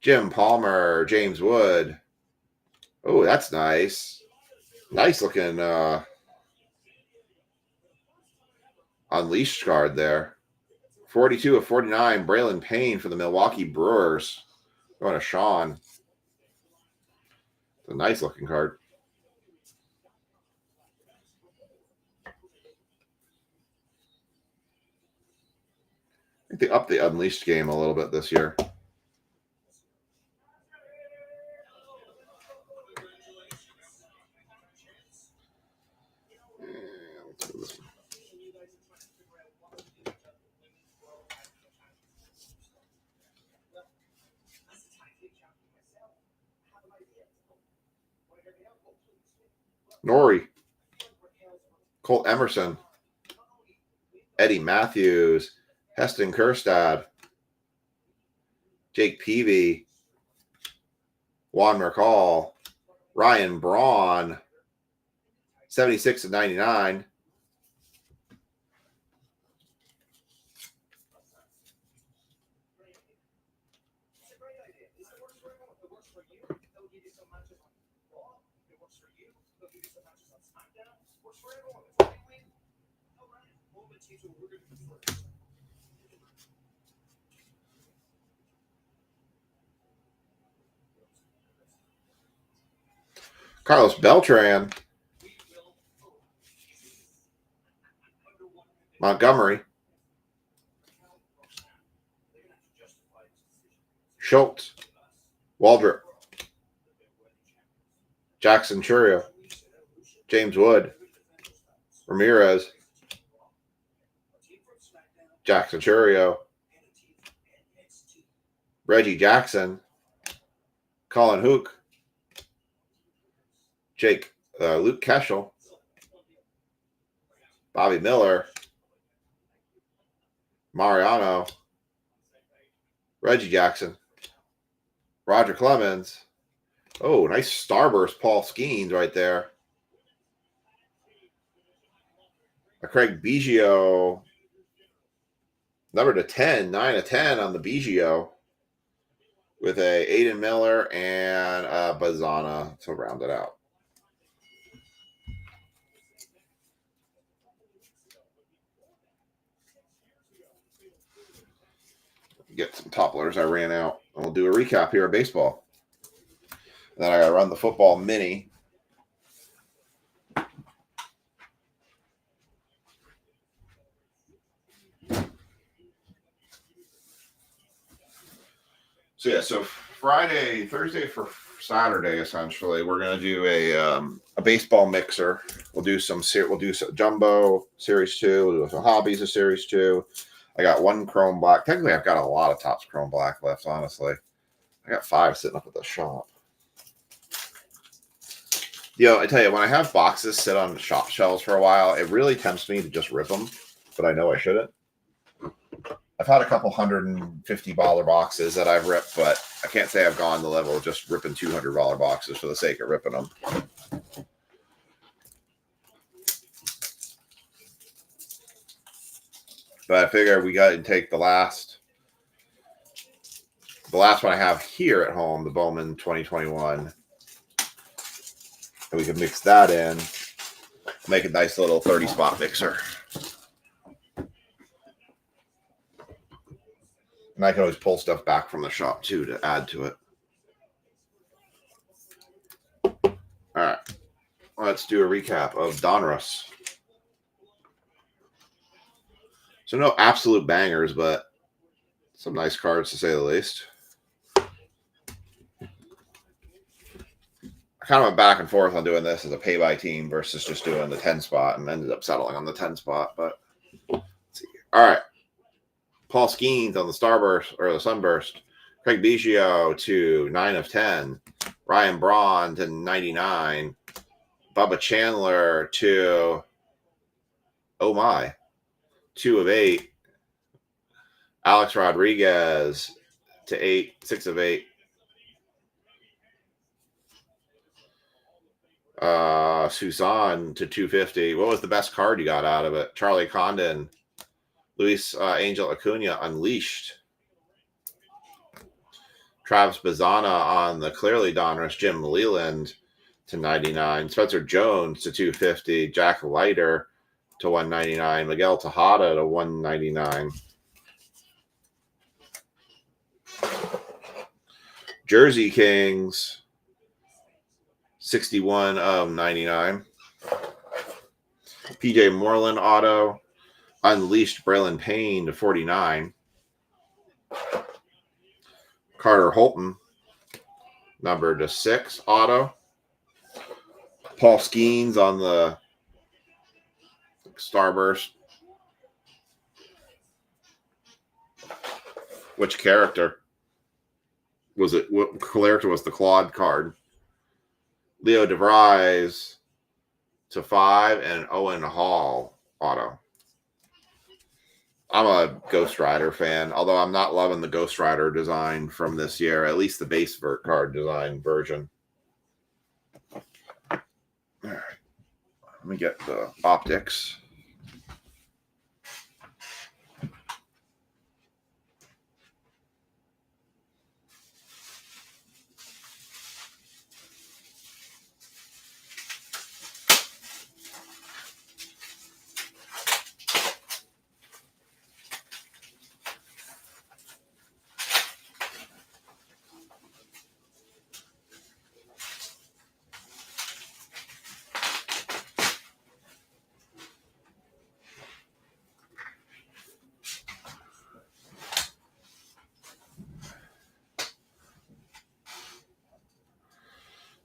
Jim Palmer, James Wood. Oh, that's nice. Nice looking Unleashed card there. 42 of 49, Braylon Payne for the Milwaukee Brewers. Going to Sean. It's a nice looking card. I think they upped the Unleashed game a little bit this year. Nori, Colt Emerson, Eddie Matthews, Heston Kjerstad, Jake Peavy, Juan Mercal, Ryan Braun, 76 of 99. Carlos Beltran, Montgomery, Schultz, Waldrop, Jackson Churio, James Wood, Ramirez, Jackson Churio, Reggie Jackson, Colin Hook, Luke Keschel, Bobby Miller, Mariano, Reggie Jackson, Roger Clemens. Oh, nice Starburst Paul Skeens right there. A Craig Biggio, number to 10, 9 of 10 on the Biggio, with a Aiden Miller and a Bazana to round it out. Get some top loaders I ran out. And we'll do a recap here of baseball. And then I got to run the football mini. So Thursday for Saturday, essentially, we're going to do a baseball mixer. We'll do some Jumbo Series 2. We'll do some Hobbies of Series 2. I got one Chrome Black. Technically, I've got a lot of Topps Chrome Black left, honestly. I got 5 sitting up at the shop. I tell you, when I have boxes sit on shop shelves for a while, it really tempts me to just rip them, but I know I shouldn't. I've had a couple $150 boxes that I've ripped, but I can't say I've gone to the level of just ripping $200 boxes for the sake of ripping them. But I figure we got to take the last one I have here at home, the Bowman 2021, and we can mix that in, make a nice little 30-spot mixer. And I can always pull stuff back from the shop, too, to add to it. All right. Let's do a recap of Donruss. So no absolute bangers, but some nice cards, to say the least. I kind of went back and forth on doing this as a pay by team versus just doing the 10 spot, and ended up settling on the 10 spot. But let's see. All right. Paul Skeens on the Starburst or the Sunburst. Craig Biggio to 9 of 10. Ryan Braun to 99. Bubba Chandler to, oh my, 2 of 8. Alex Rodriguez to 8, 6 of 8. Susan to 250. What was the best card you got out of it? Charlie Condon. Luis Angel Acuna Unleashed. Travis Bazana on the clearly Donruss. Jim Leland to 99. Spencer Jones to 250. Jack Leiter to 199. Miguel Tejada to 199. Jersey Kings 61 of 99. PJ Moreland auto. Unleashed Braylon Payne to 49. Carter Holton, number to 6 auto. Paul Skeens on the Starburst. Which character was it? What character was the Claude card? Leo DeVries to 5 and Owen Hall auto. I'm a Ghost Rider fan, although I'm not loving the Ghost Rider design from this year, at least the base vert card design version. All right. Let me get the optics.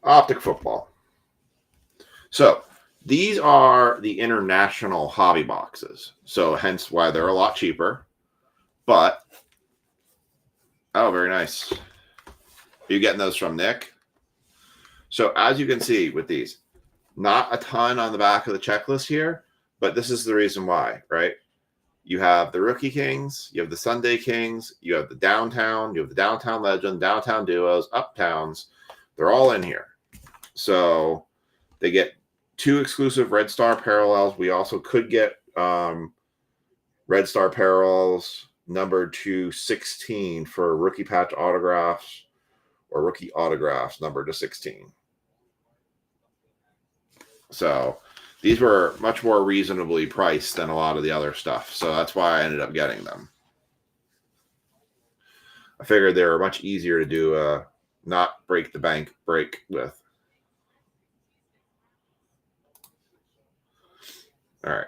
Optic football. So these are the international hobby boxes. So hence why they're a lot cheaper. But, oh, very nice. Are you getting those from Nick? So as you can see with these, not a ton on the back of the checklist here, but this is the reason why, right? You have the Rookie Kings, you have the Sunday Kings, you have the Downtown, you have the Downtown Legend, Downtown Duos, Uptowns. They're all in here. So they get 2 exclusive Red Star parallels. We also could get Red Star parallels numbered to 16 for rookie patch autographs or rookie autographs numbered to 16. So these were much more reasonably priced than a lot of the other stuff. So that's why I ended up getting them. I figured they were much easier to do not break the bank break with. All right.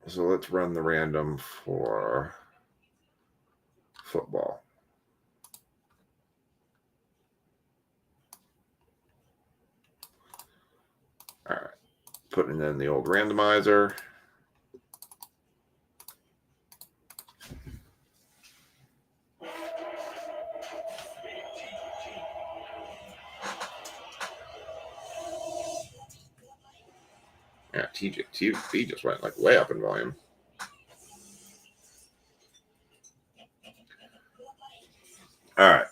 So let's run the random for football. All right. Putting in the old randomizer. Yeah, TV just went like way up in volume. All right.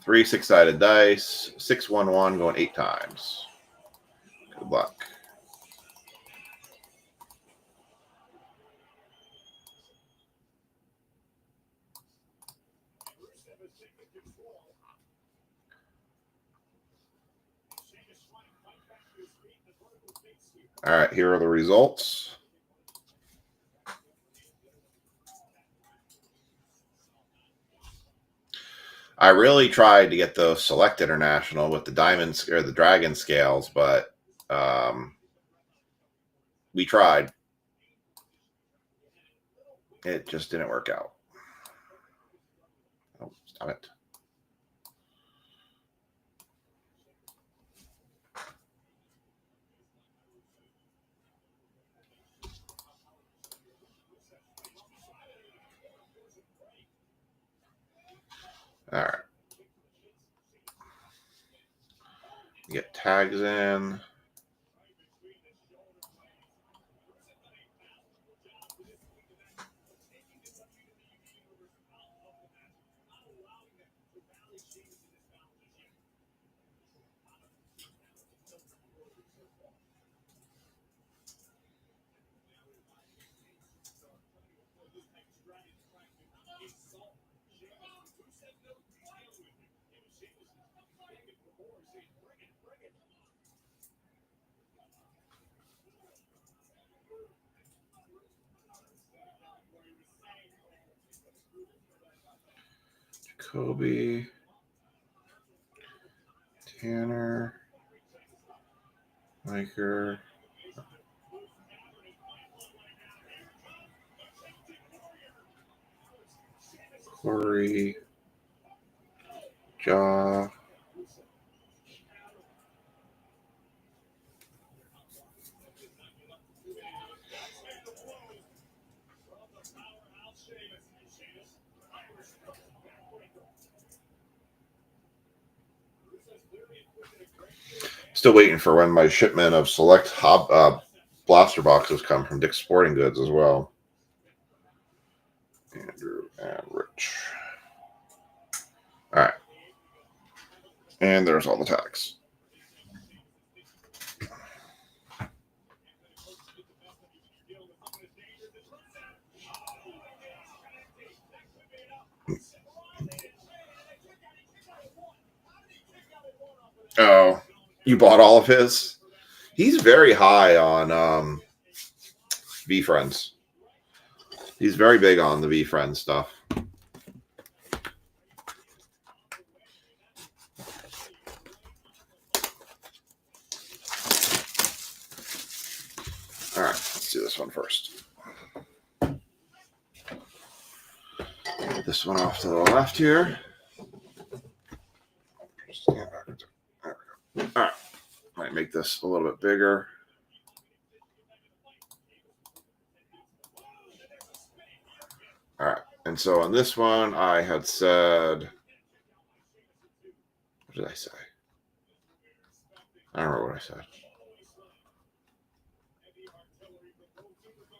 3 6-sided dice. 6 1 1 going 8 times. Good luck. All right, here are the results. I really tried to get those Select International with the diamonds or the dragon scales, but we tried. It just didn't work out. Oh, stop it. Get tags in. Kobe, Tanner, Miker, Corey, Ja. Still waiting for when my shipment of select blaster boxes come from Dick's Sporting Goods as well. Andrew and Rich. All right. And there's all the tags. Oh, you bought all of his? He's very high on V-Friends. He's very big on the V-Friends stuff. All right, let's do this one first. Get this one off to the left here. Stand backwards. There we go. All right, might make this a little bit bigger. All right, and so on this one, I had said, what did I say? I don't remember what I said.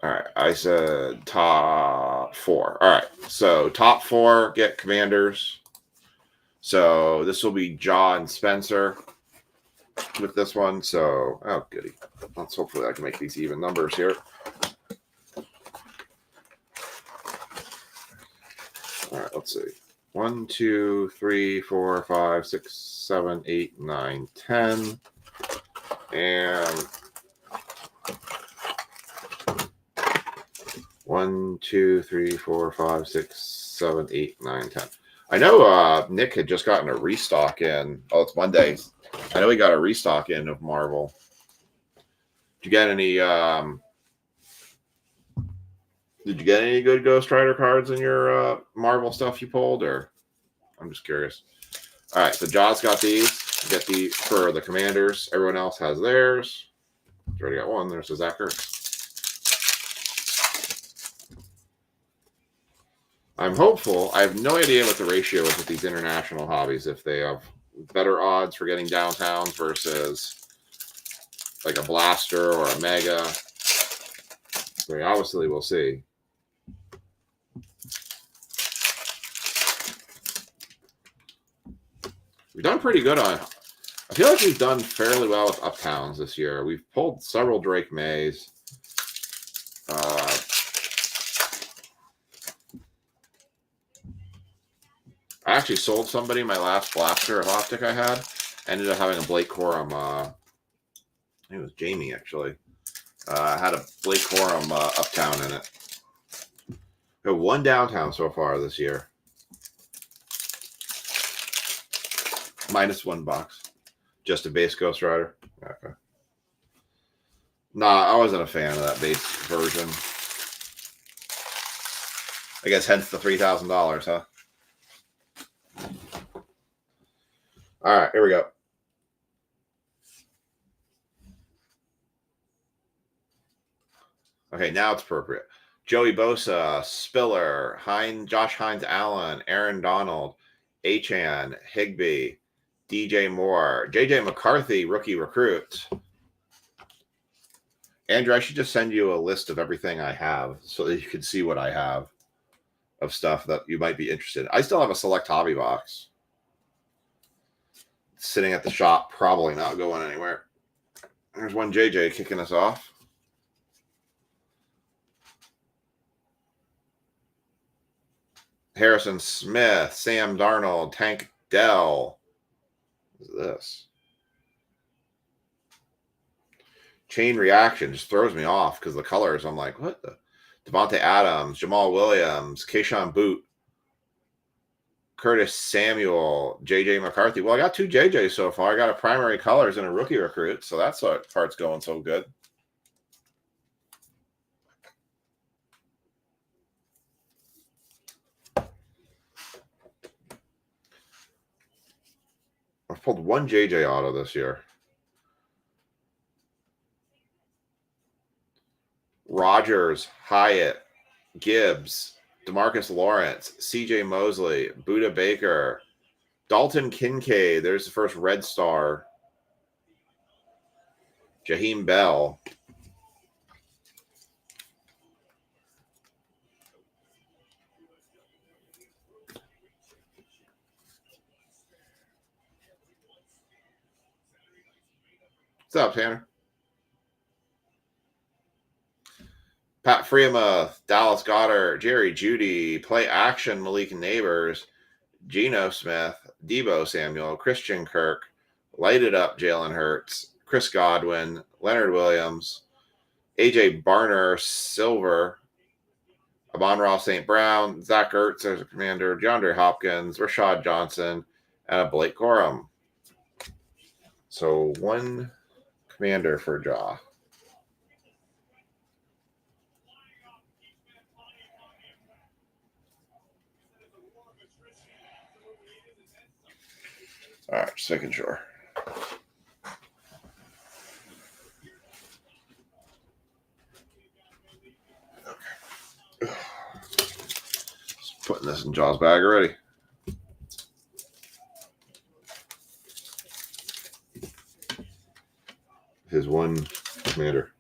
All right, I said top 4. All right, so top 4 get Commanders. So this will be Ja and Spencer with this one. So, oh, goody. Let's hopefully I can make these even numbers here. All right, let's see. 1, 2, 3, 4, 5, 6, 7, 8, 9, 10. And 1, 2, 3, 4, 5, 6, 7, 8, 9, 10. I know Nick had just gotten a restock in. Oh, it's Monday. I know he got a restock in of Marvel. Did you get any? Did you get any good Ghost Rider cards in your Marvel stuff you pulled, or I'm just curious. All right, so Jaws got these. Get the for the Commanders. Everyone else has theirs. Already got one. There's the Zach Ertz. I'm hopeful. I have no idea what the ratio is with these international hobbies. If they have better odds for getting downtowns versus like a blaster or a mega. We obviously will see. We've done pretty good on. I feel like we've done fairly well with Uptowns this year. We've pulled several Drake Mays. I actually sold somebody my last blaster of Optic I had. I ended up having a Blake Corum. I think it was Jamie, actually. I had a Blake Corum Uptown in it. We have one downtown so far this year. -1 box. Just a base Ghost Rider. Okay. Nah, I wasn't a fan of that base version. I guess hence the $3,000, huh? All right, here we go. Okay, now it's appropriate. Joey Bosa, Spiller, Josh Hines Allen, Aaron Donald, Achan, Higbee, DJ Moore. JJ McCarthy, rookie recruit. Andrew, I should just send you a list of everything I have so that you can see what I have of stuff that you might be interested in. I still have a select hobby box sitting at the shop, probably not going anywhere. There's one JJ kicking us off. Harrison Smith, Sam Darnold, Tank Dell. What is this? Chain Reaction just throws me off because the colors, I'm like, what the? Devontae Adams, Jamal Williams, Keyshawn Boot, Curtis Samuel, JJ McCarthy. Well, I got 2 JJs so far. I got a primary colors and a rookie recruit, so that's what part's going so good. I've pulled 1 JJ auto this year. Rogers, Hyatt, Gibbs, DeMarcus Lawrence, CJ Mosley, Buda Baker, Dalton Kincaid. There's the first red star. Jaheim Bell. What's up, Tanner? Pat Freemuth, Dallas Goddard, Jerry Jeudy, Play Action, Malik Neighbors, Geno Smith, Debo Samuel, Christian Kirk, Light It Up, Jalen Hurts, Chris Godwin, Leonard Williams, AJ Barner, Silver, Amon-Ra St. Brown, Zach Ertz as a commander, DeAndre Hopkins, Rashad Johnson, and a Blake Corum. So 1 commander for Jaw. All right, just making sure. Okay. Just putting this in Jaw's bag already. His 1 commander.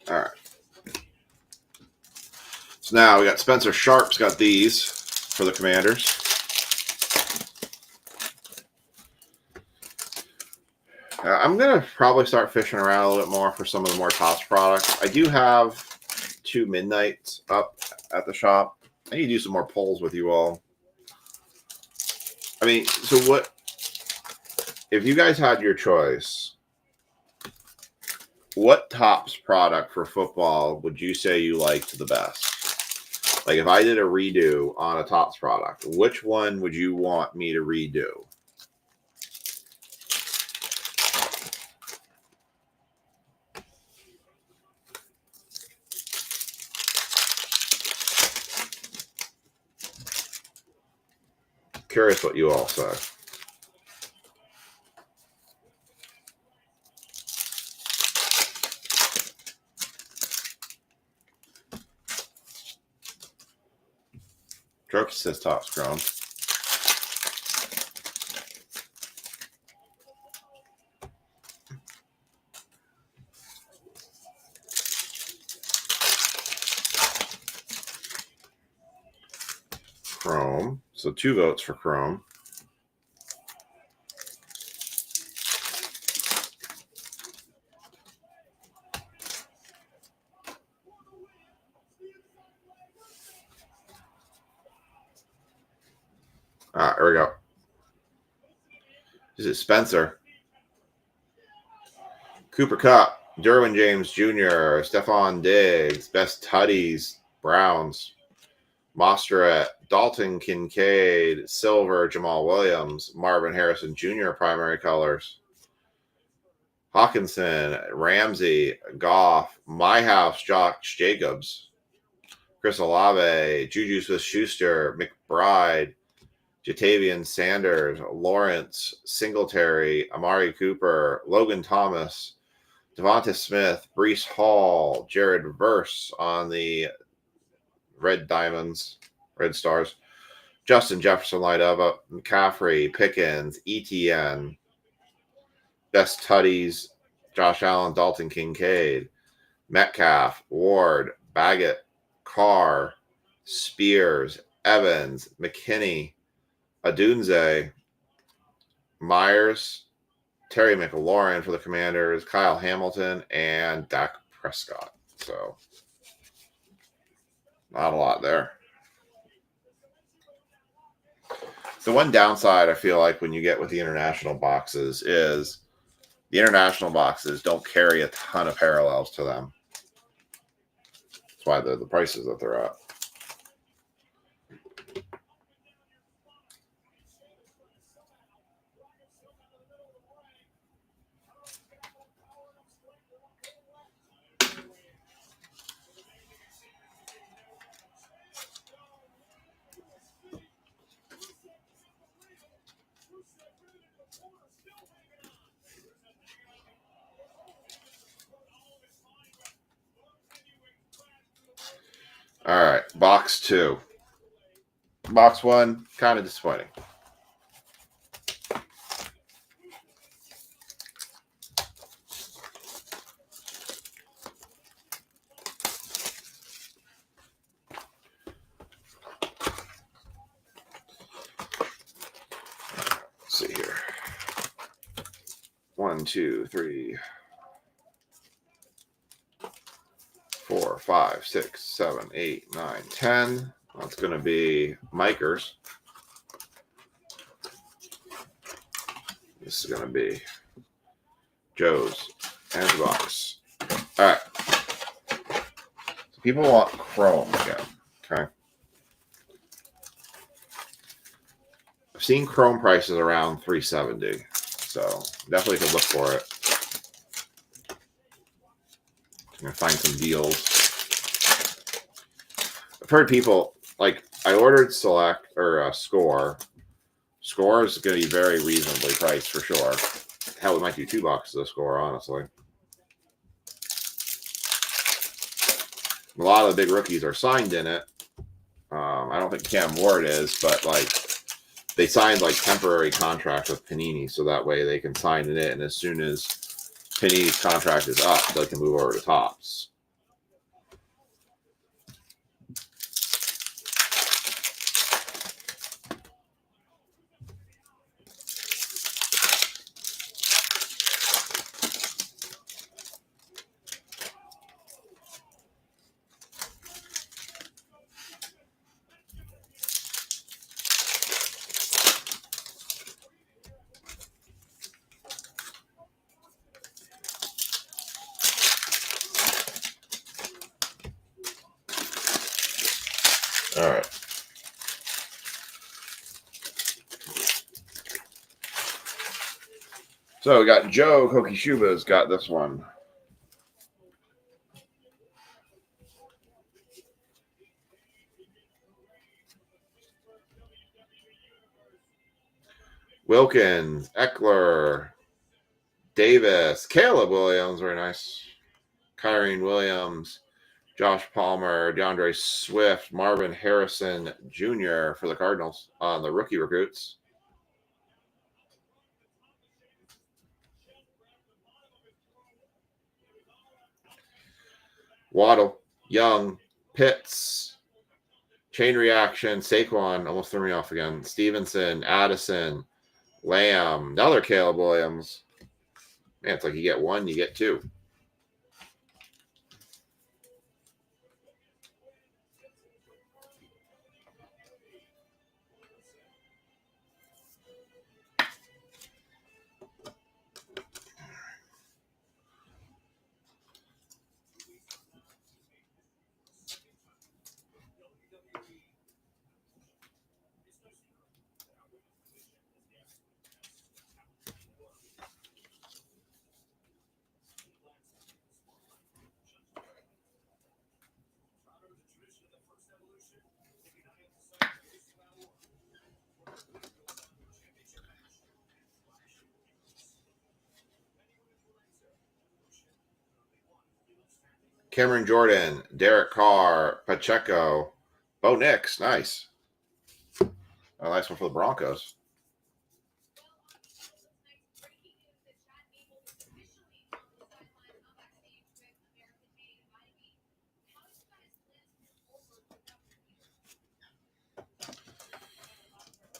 All right. So now we got Spencer Sharp's got these for the Commanders. I'm going to probably start fishing around a little bit more for some of the more Topps products. I do have 2 Midnights up at the shop. I need to do some more polls with you all. I mean, so what, if you guys had your choice, what Topps product for football would you say you liked the best? Like if I did a redo on a Topps product, which one would you want me to redo? Curious what you all say. Droki says Topps Chrome. Chrome. So 2 votes for Chrome. All right, here we go. Is it Spencer? Cooper Kupp, Derwin James Jr., Stephon Diggs, Best Tutties, Browns, Mostert, Dalton Kincaid, Silver, Jamal Williams, Marvin Harrison Jr., primary colors, Hawkinson, Ramsey, Goff, My House, Josh Jacobs, Chris Olave, Juju Smith-Schuster, McBride, Jatavian Sanders, Lawrence, Singletary, Amari Cooper, Logan Thomas, Devonta Smith, Breece Hall, Jared Verse on the Red Diamonds, Red Stars, Justin Jefferson light up, McCaffrey, Pickens, ETN, Best Tutties, Josh Allen, Dalton Kincaid, Metcalf, Ward, Baggett, Carr, Spears, Evans, McKinney, Adunze, Myers, Terry McLaurin for the Commanders, Kyle Hamilton, and Dak Prescott. So, not a lot there. The one downside I feel like when you get with the international boxes is the international boxes don't carry a ton of parallels to them. That's why they're the prices that they're at. All right, box 2. Box 1, kind of disappointing. Let's see here. 1, 2, 3, 4, 5, 6, 7, 8, 9, 10. That's going to be Mikers. This is going to be Joe's and box. All right. So people want Chrome again. Okay. I've seen Chrome prices around $370, so definitely could look for it. I'm gonna find some deals. I've heard people like I ordered Select or Score. Score is going to be very reasonably priced for sure. Hell, we might do 2 boxes of Score, honestly. A lot of the big rookies are signed in it. I don't think Cam Ward is, but like they signed like temporary contracts with Panini, so that way they can sign it, and as soon as Panini's contract is up, they can move over to Topps. All right. So we got Joe Kokishuba's got this one. Wilkins, Eckler, Davis, Caleb Williams, very nice. Kyrene Williams, Josh Palmer, DeAndre Swift, Marvin Harrison Jr. for the Cardinals on the rookie recruits. Waddle, Young, Pitts, Chain Reaction, Saquon, almost threw me off again. Stevenson, Addison, Lamb, another Caleb Williams. Man, it's like you get 1, you get 2. Cameron Jordan, Derek Carr, Pacheco, Bo Nix. Nice. A nice one for the Broncos.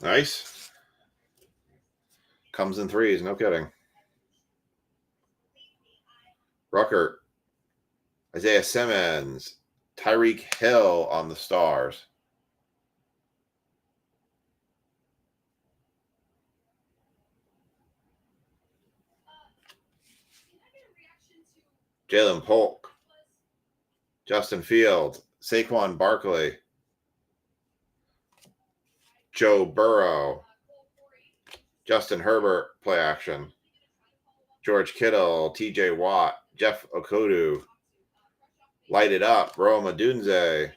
Nice. Comes in threes, no kidding. Rucker, Isaiah Simmons, Tyreek Hill on the Stars. Jalen Polk, Justin Fields, Saquon Barkley, Joe Burrow, Justin Herbert, play action, George Kittle, TJ Watt, Jeff Okudu, light it up, Rome Odunze,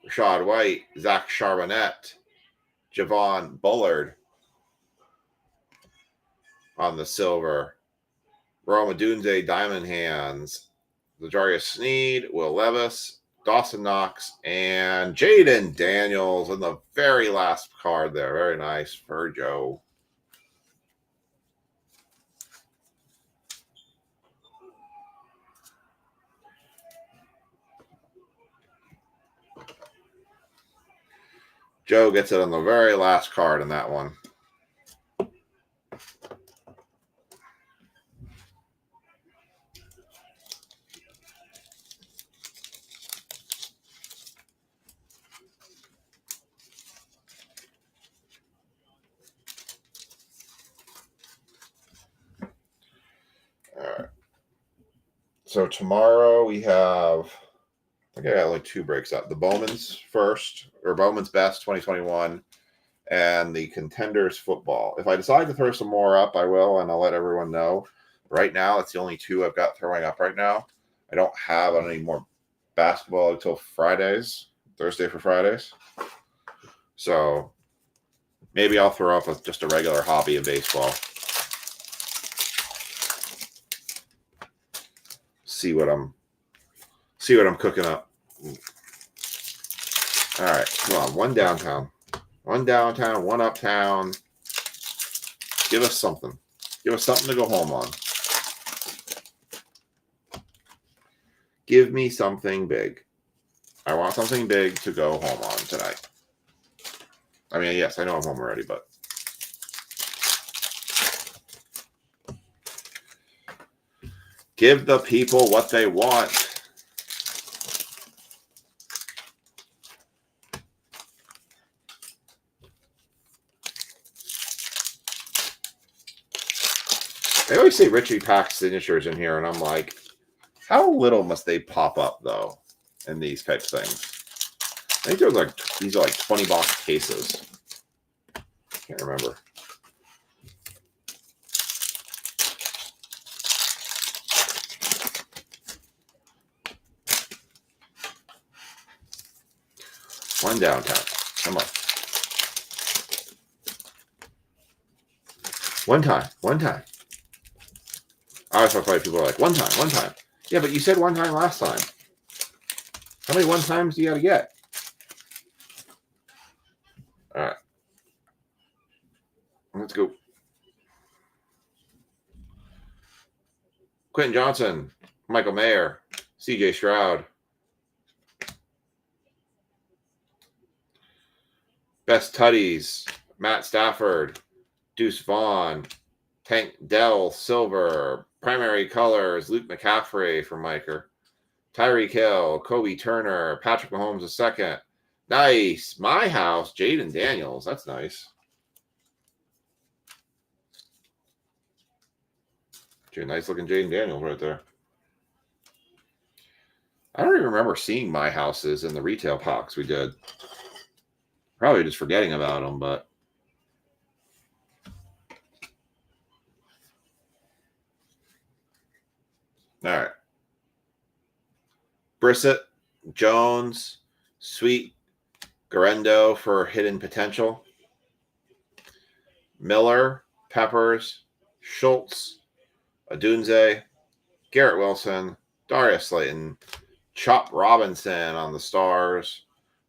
Rashad White, Zach Charbonnet, Javon Bullard on the silver, Rome Odunze, Diamond Hands, L'Jarius Sneed, Will Levis, Dawson Knox, and Jaden Daniels in the very last card there. Very nice for Joe. Joe gets it on the very last card in that one. All right. So tomorrow we have, I think I got like 2 breaks up. The Bowman's first, or Bowman's Best 2021, and the Contenders Football. If I decide to throw some more up, I will, and I'll let everyone know. Right now, it's the only 2 I've got throwing up right now. I don't have any more basketball until Fridays, Thursday for Fridays. So maybe I'll throw up just a regular hobby of baseball. See what I'm cooking up. All right, come on. 1 downtown, 1 downtown, 1 uptown. Give us something. Give us something to go home on. Give me something big. I want something big to go home on tonight. I mean, yes, I know I'm home already, but give the people what they want. They always say Richie Pack's signatures in here, and I'm like, how little must they pop up, though, in these types of things? I think these are like 20 box cases. Can't remember. One downtown. Come on. One time. I always talk about people are like, one time. Yeah, but you said 1 time last time. How many 1 times do you got to get? All right. Let's go. Quentin Johnson, Michael Mayer, CJ Stroud. Best Tutties, Matt Stafford, Deuce Vaughn, Tank Dell, Silver, Primary Colors, Luke McCaffrey from Miker, Tyreek Hill, Kobe Turner, Patrick Mahomes II. Nice. My house, Jaden Daniels. That's nice. Nice looking Jaden Daniels right there. I don't even remember seeing my houses in the retail box we did. Probably just forgetting about them, but. All right. Brissett, Jones, Sweet, Garendo for Hidden Potential, Miller, Peppers, Schultz, Odunze, Garrett Wilson, Darius Slayton, Chop Robinson on the Stars,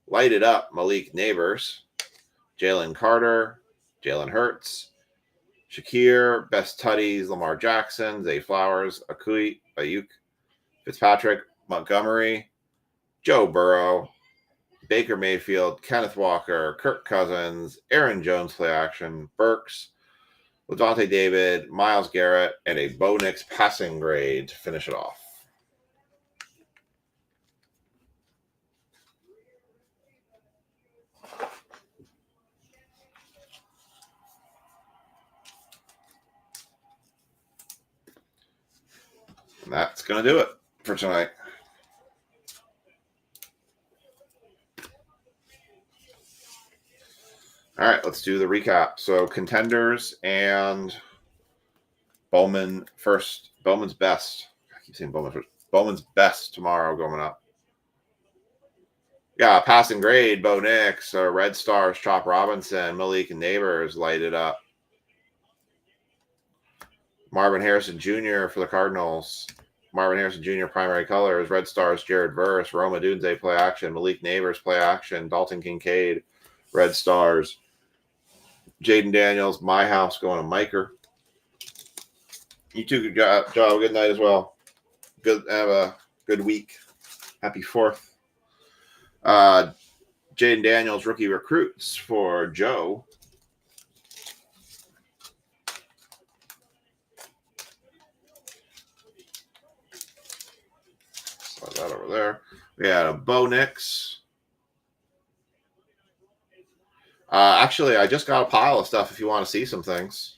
Light It Up, Malik Neighbors, Jalen Carter, Jalen Hurts, Shakir, Best Tutties, Lamar Jackson, Zay Flowers, Ayuk, Fitzpatrick, Montgomery, Joe Burrow, Baker Mayfield, Kenneth Walker, Kirk Cousins, Aaron Jones play action, Burks, Lavonte David, Myles Garrett, and a Bo Nix passing grade to finish it off. And that's going to do it for tonight. All right, let's do the recap. So contenders and Bowman first. Bowman's best. I keep saying Bowman first. Bowman's best tomorrow going up. Yeah, passing grade, Bo Nix, Red Stars, Chop Robinson, Malik and Neighbors, Light It Up. Marvin Harrison Jr. for the Cardinals. Marvin Harrison Jr. primary colors, Red Stars, Jared Verse, Roma Dunze play action, Malik Neighbors play action, Dalton Kincaid, Red Stars, Jaden Daniels, My House going to Miker. You too, good job. Good night as well. Have a good week. Happy 4th. Jaden Daniels, rookie recruits for Joe. Slide that over there. We had a Bo Nix. Actually, I just got a pile of stuff if you want to see some things.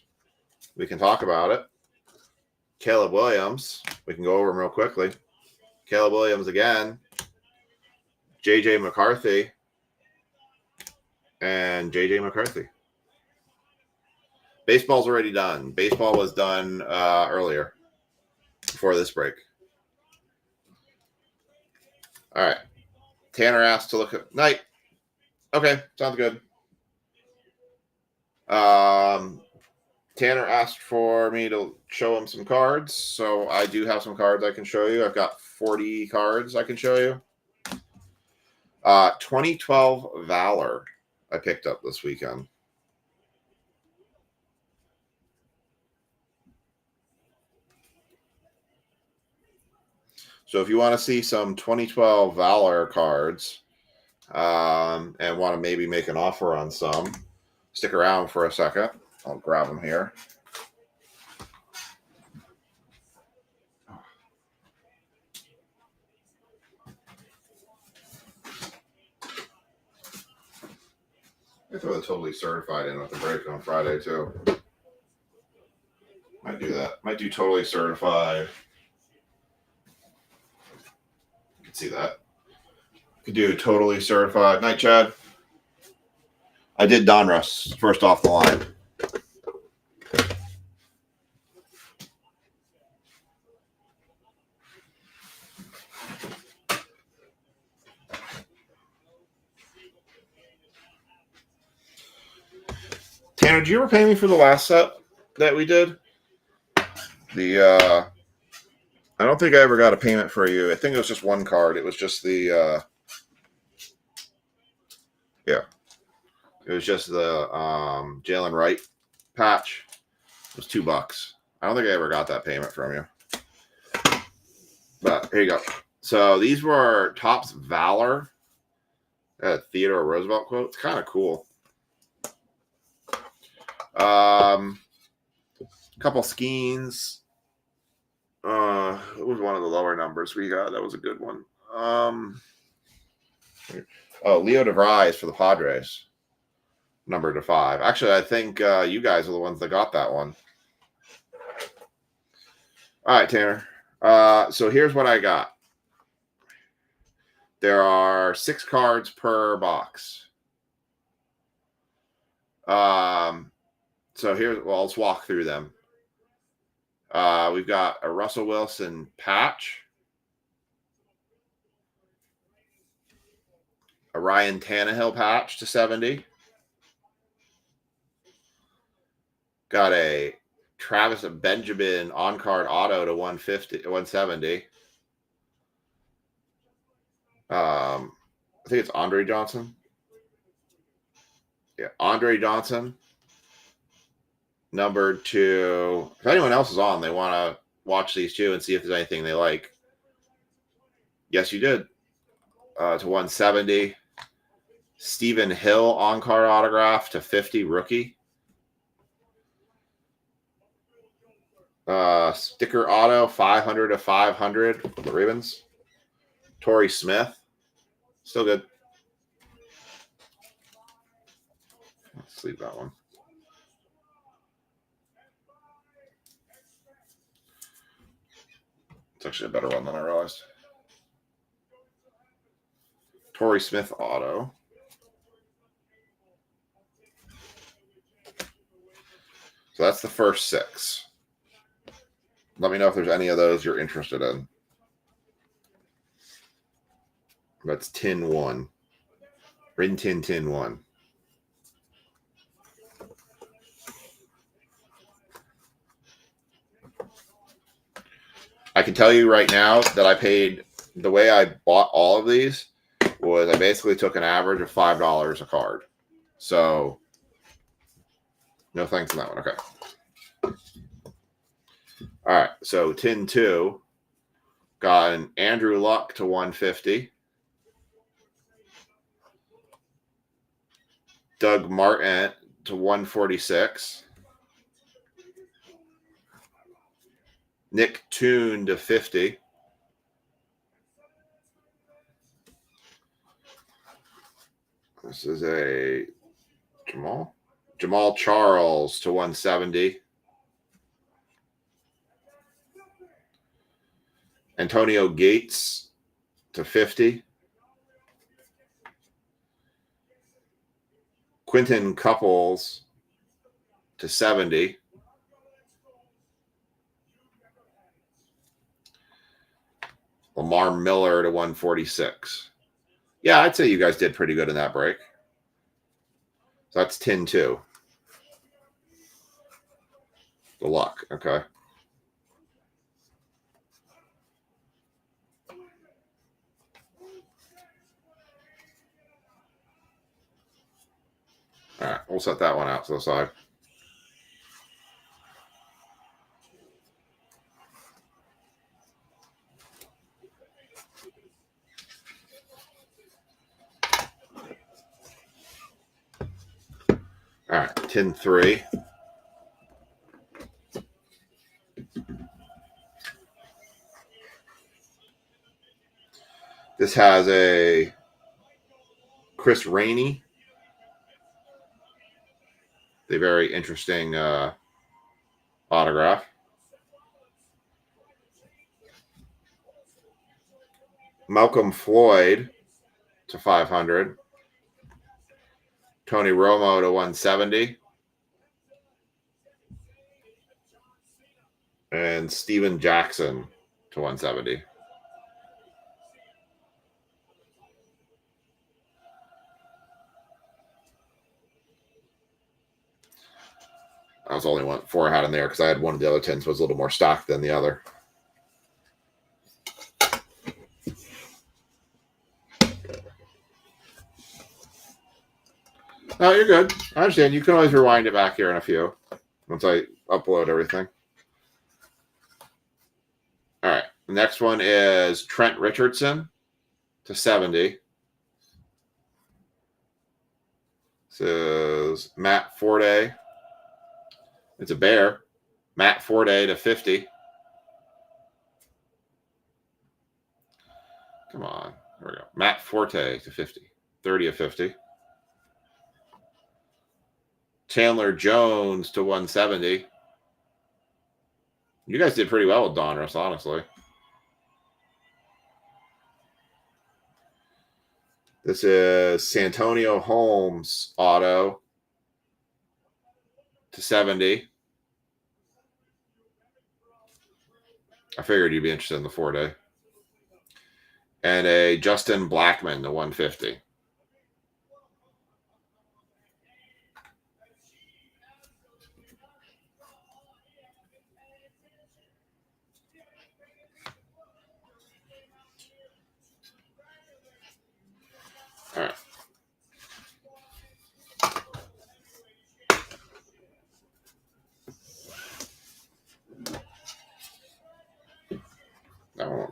We can talk about it. Caleb Williams. We can go over him real quickly. Caleb Williams again. J.J. McCarthy. And J.J. McCarthy. Baseball's already done. Baseball was done earlier, before this break. All right. Tanner asked to look at night. Okay, sounds good. Tanner asked for me to show him some cards, so I do have some cards I can show you. I've got 40 cards I can show you. 2012 Valor I picked up this weekend. So if you want to see some 2012 Valor cards and want to maybe make an offer on some, stick around for a second. I'll grab them here. I throw the Totally Certified in with the break on Friday, too. Might do that. Might do Totally Certified. You can see that. Could do Totally Certified. Night, Chad. I did Donruss first off the line. Tanner, did you ever pay me for the last set that we did? I don't think I ever got a payment for you. I think it was just one card. It was just the yeah. It was just the Jalen Wright patch. It was $2. I don't think I ever got that payment from you. But here you go. So these were Topps Valor. Theodore Roosevelt quote. It's kind of cool. Couple Skeens. It was one of the lower numbers we got. That was a good one. Leo DeVries for the Padres. Number to 5. Actually, I think you guys are the ones that got that one. All right, Tanner. So here's what I got. There are 6 cards per box. So here's, well, let's walk through them. We've got a Russell Wilson patch, a Ryan Tannehill patch to 70. Got a Travis Benjamin on-card auto to 150, 170. I think it's Andre Johnson. Yeah, Andre Johnson. Number 2. If anyone else is on, they want to watch these two and see if there's anything they like. Yes, you did. To 170. Stephen Hill on-card autograph to 50 rookie. Sticker auto 500 to 500 for the Ravens. Torrey Smith. Still good. Let's leave that one. It's actually a better one than I realized. Torrey Smith auto. So that's the first 6. Let me know if there's any of those you're interested in. That's tin 1. Rin tin 1. I can tell you right now that I paid, the way I bought all of these was I basically took an average of $5 a card. So, no thanks on that one. Okay. All right. So, tin 2 got an Andrew Luck to 150. Doug Martin to 146. Nick Toon to 50. This is a Jamal Charles to 170. Antonio Gates to 50. Quentin Couples to 70. Lamar Miller to 146. Yeah, I'd say you guys did pretty good in that break. So that's tin 2. The Luck, okay. All right, we'll set that one out to the side. All right, tin 3. This has a Chris Rainey. A very interesting autograph. Malcolm Floyd to 500. Tony Romo to 170. And Steven Jackson to 170. I was only 4 I had in there because I had one of the other tins was a little more stocked than the other. No, you're good. I understand. You can always rewind it back here in a few once I upload everything. All right. The next one is Trent Richardson to 70. This is Matt Forte. It's a bear. Matt Forte to 50. Come on. There we go. Matt Forte to 50. 30 of 50. Chandler Jones to 170. You guys did pretty well with Donruss, honestly. This is Santonio Holmes auto to 70. I figured you'd be interested in the 4-day. And a Justin Blackman to 150.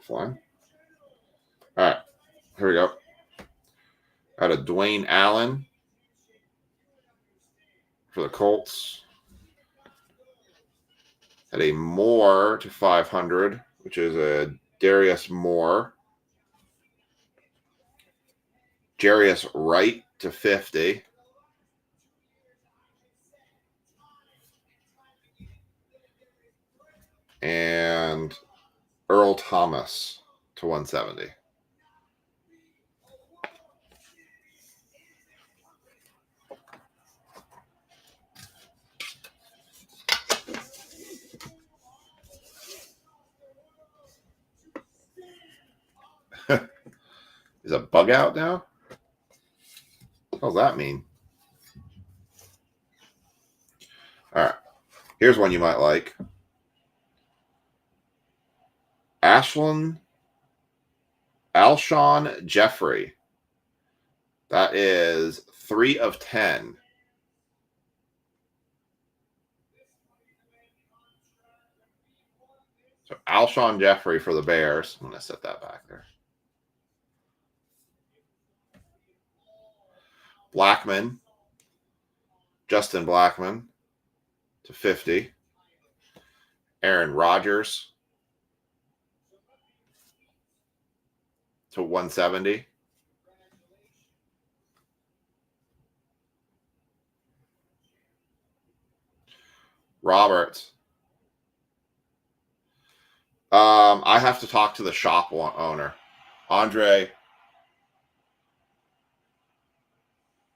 flying. All right, here we go. Got a Dwayne Allen for the Colts. Had a Moore to 500, which is a Darius Moore. Jarius Wright to 50. And Earl Thomas to 170. Is a bug out now? What does that mean? All right. Here's one you might like. Alshon Jeffrey. That is 3 of 10. So Alshon Jeffrey for the Bears. I'm going to set that back there. Blackman. Justin Blackman to 50. Aaron Rodgers to 170. Roberts. I have to talk to the shop owner. Andre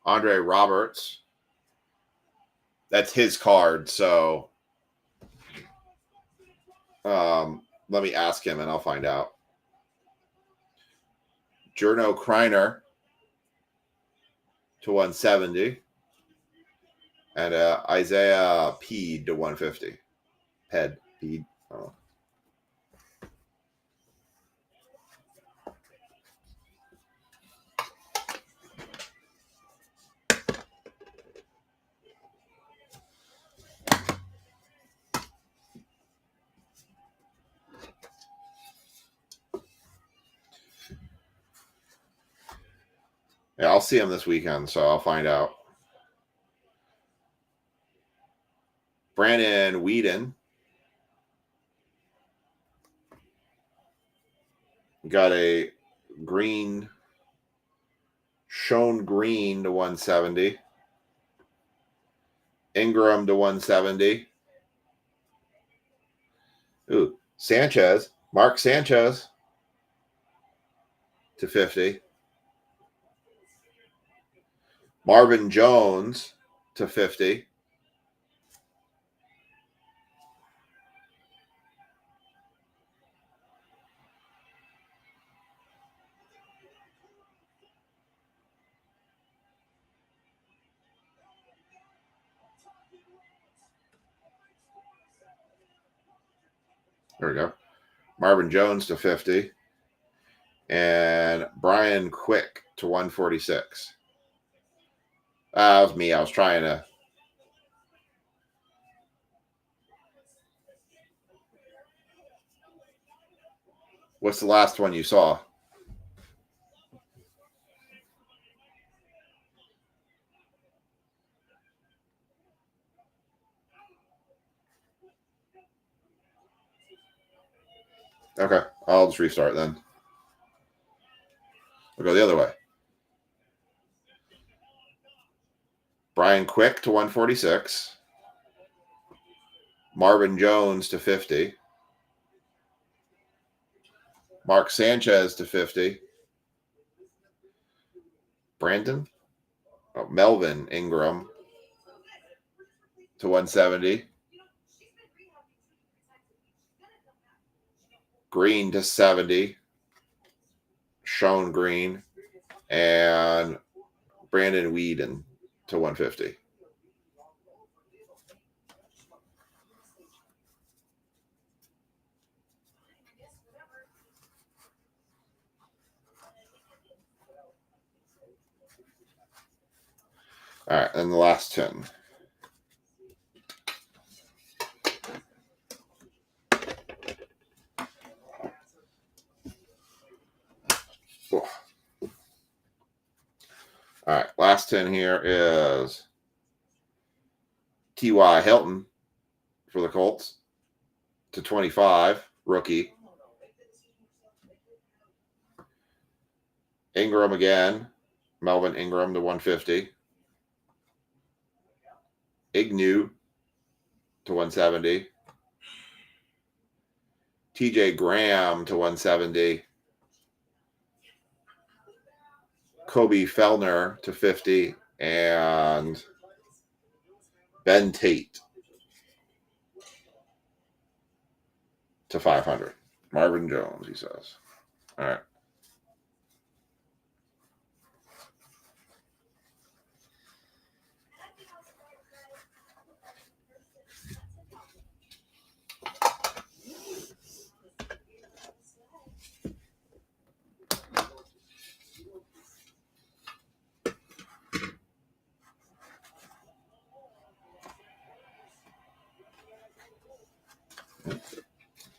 Roberts. That's his card, so let me ask him and I'll find out. Jerno Kreiner to 170. And Isaiah Peed to 150. Peed. Oh. Yeah, I'll see him this weekend, so I'll find out. Brandon Whedon. Got a green, shown green to 170. Ingram to 170. Ooh, Sanchez. Mark Sanchez to 50. Marvin Jones to 50. There we go. Marvin Jones to 50. And Brian Quick to 146. That was me. I was trying to. What's the last one you saw? Okay, I'll just restart then. We'll go the other way. Brian Quick to 146. Marvin Jones to 50. Mark Sanchez to 50. Melvin Ingram to 170. Green to 70. Sean Green. And Brandon Whedon to 150. All right, and the last 10. All right, last 10 here is T.Y. Hilton for the Colts to 25, rookie. Ingram again, Melvin Ingram to 150. Ignu to 170. TJ Graham to 170. Kobe Fellner to 50. And Ben Tate to 500. Marvin Jones, he says. All right.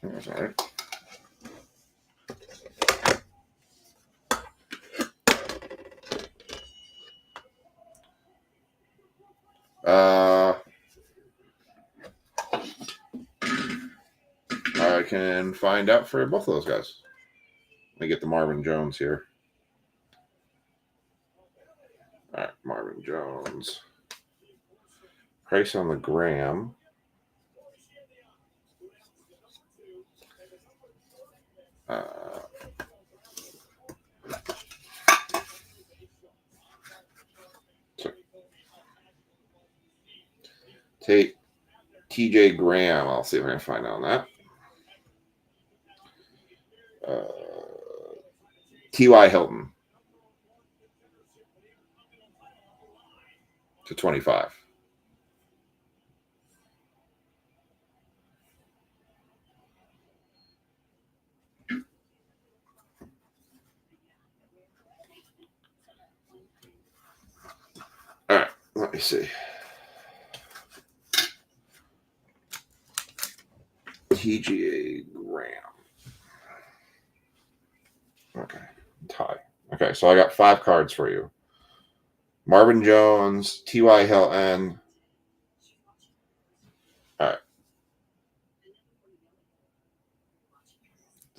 That's all right. I can find out for both of those guys. Let me get the Marvin Jones here. All right, Marvin Jones. Price on the gram. Take TJ Graham. I'll see if I can find out on that. T.Y. Hilton to 25. All right, let me see. TJ Graham. Okay, tie. Okay, so I got 5 cards for you. Marvin Jones, T.Y. Hilton. All right.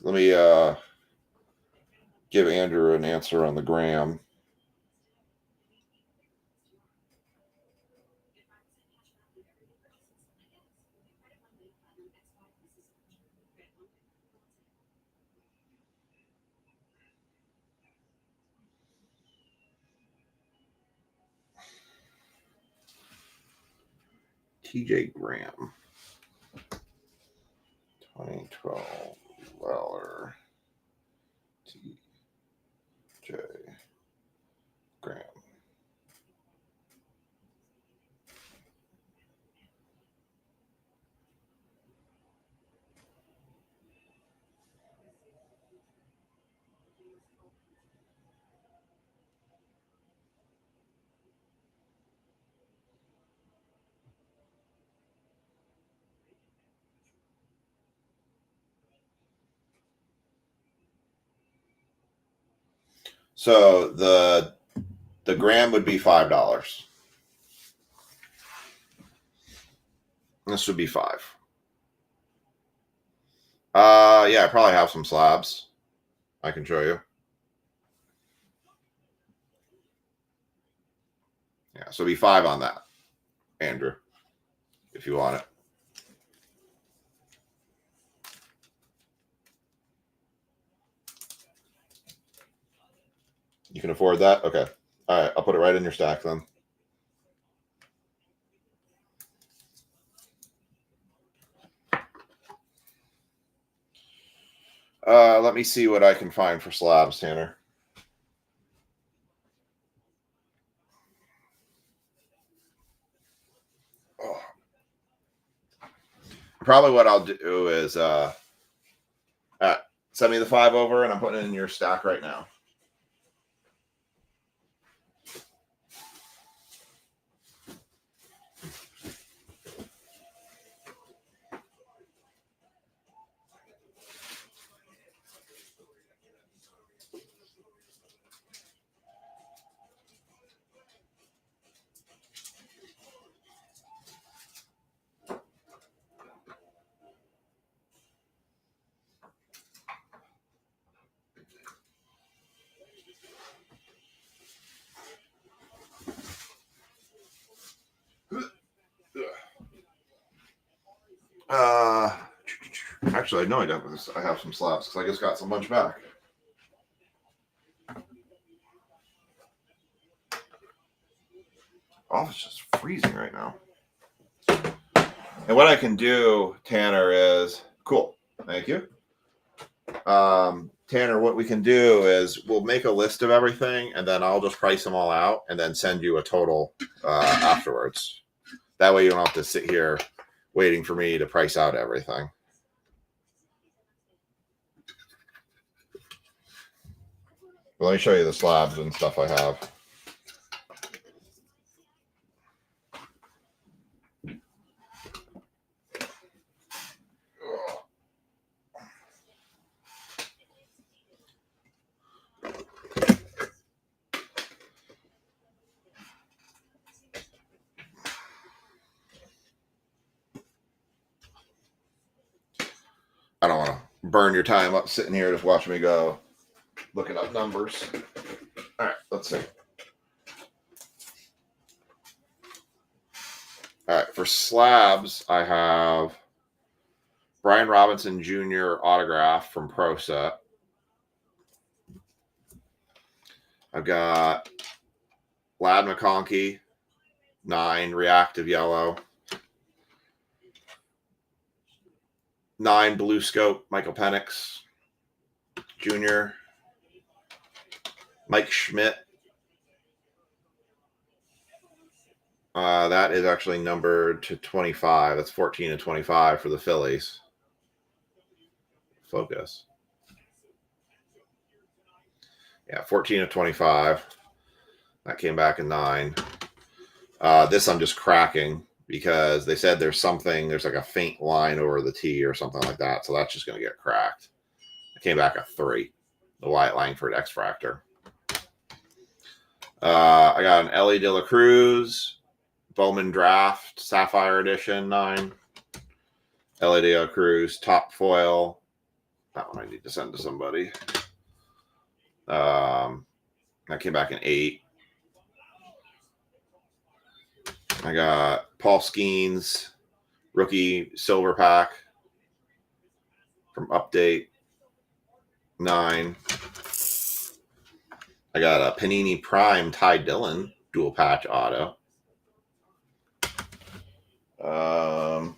Let me give Andrew an answer on the gram. TJ Graham. 2012 Weller. TJ Graham. So the gram would be $5. This would be 5. Yeah, I probably have some slabs. I can show you. Yeah, so it'd be 5 on that, Andrew, if you want it. You can afford that? Okay. All right, I'll put it right in your stack then. Let me see what I can find for slabs, Tanner. Oh. Probably what I'll do is send me the 5 over, and I'm putting it in your stack right now. Actually, I know I don't. I have some slabs because I just got some bunch back. Oh, it's just freezing right now. And what I can do, Tanner, is cool. Thank you. Tanner, what we can do is we'll make a list of everything, and then I'll just price them all out, and then send you a total afterwards. That way, you don't have to sit here waiting for me to price out everything. Let me show you the slabs and stuff I have. I don't want to burn your time up sitting here just watching me go looking up numbers. All right, let's see. All right, for slabs, I have Brian Robinson Jr. autograph from Pro Set. I've got Lad McConkey, 9, reactive yellow. 9, blue scope, Michael Penix Jr. Mike Schmidt. That is actually numbered to 25. That's 14 and 25 for the Phillies. Focus. Yeah, 14 of 25. That came back in 9. This I'm just cracking because they said there's like a faint line over the T or something like that. So that's just going to get cracked. It came back a 3. The Wyatt Langford X-Fractor. I got an Ellie De La Cruz Bowman Draft Sapphire Edition 9. Ellie De La Cruz top foil. That one I need to send to somebody. That came back in 8. I got Paul Skeens rookie silver pack from Update 9. I got a Panini Prime Ty Dillon dual patch auto. I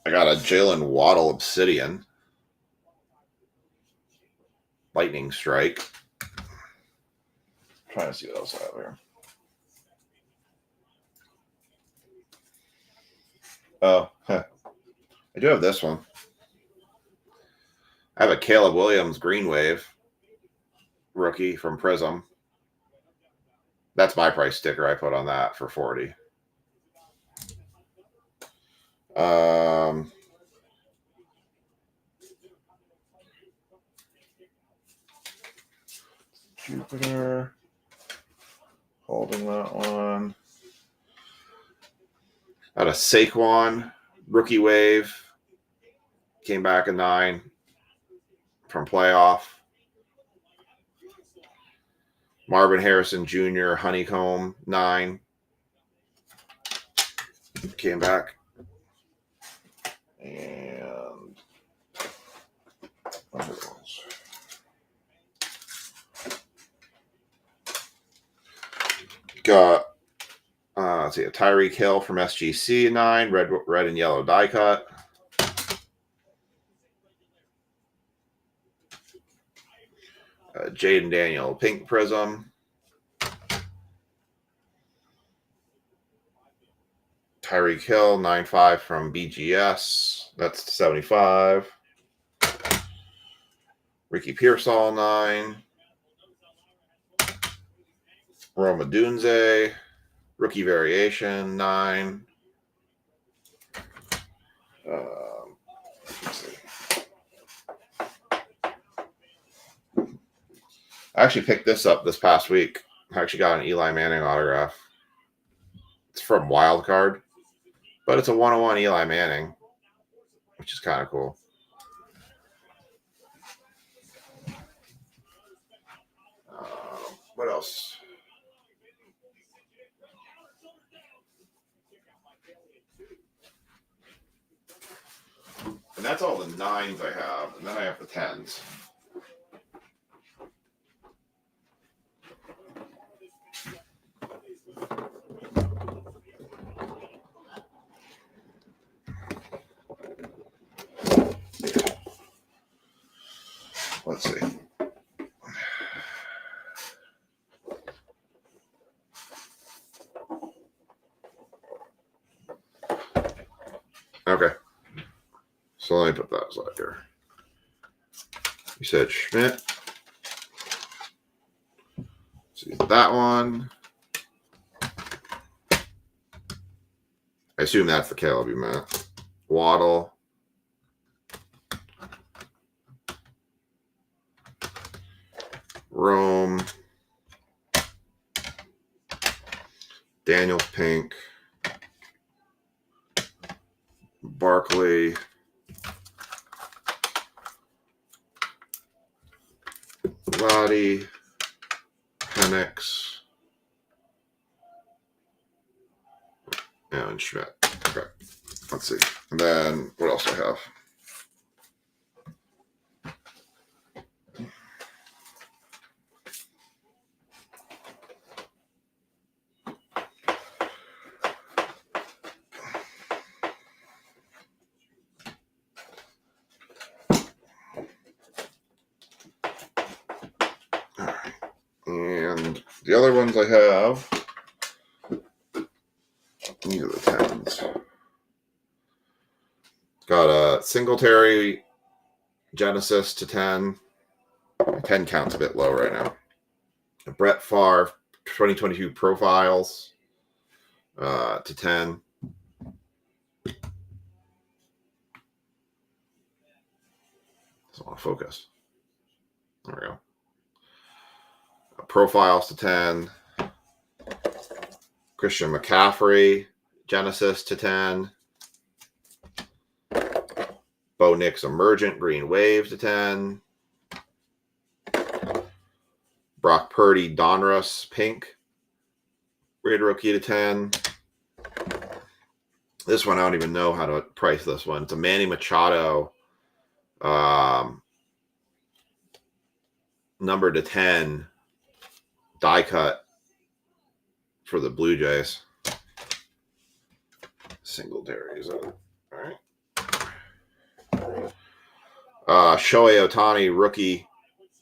got a Jalen Waddle Obsidian Lightning Strike. I'm trying to see what else I have here. Oh, I do have this one. I have a Caleb Williams Green Wave rookie from Prism. That's my price sticker I put on that for 40. Jupiter. Holding that one. Got a Saquon rookie wave. Came back a 9 from playoff. Marvin Harrison Jr. Honeycomb 9. Came back. And got let's see, a Tyreek Hill from SGC 9, red and yellow die cut. Jaden Daniel pink prism. Tyreek Hill 9.5 from BGS. That's 75. Ricky Pearsall 9. Roma Dunze rookie variation 9. Let's see. I actually picked this up this past week. I actually got an Eli Manning autograph. It's from Wildcard, but it's a 101 Eli Manning, which is kind of cool. What else? And that's all the 9s I have. And then I have the 10s. Let's see. Okay. So let me put that aside here. You said Schmidt. See that one. I assume that's the Caleb you meant. Waddle. Rome. Daniel Pink. Barkley. Lottie. Penix. And Schmidt. Okay. Let's see. And then what else do I have? And the other ones I have, these are the 10s. Got a Singletary Genesis to 10. 10 count's a bit low right now. A Brett Favre 2022 Profiles to 10. Just want to focus. There we go. Profiles to 10. Christian McCaffrey, Genesis to 10. Bo Nix Emergent Green Wave to 10. Brock Purdy Donruss Pink Rated Rookie to 10. This one, I don't even know how to price this one. It's a Manny Machado number to 10 die cut for the Blue Jays. Singletary is all right. Shohei Ohtani rookie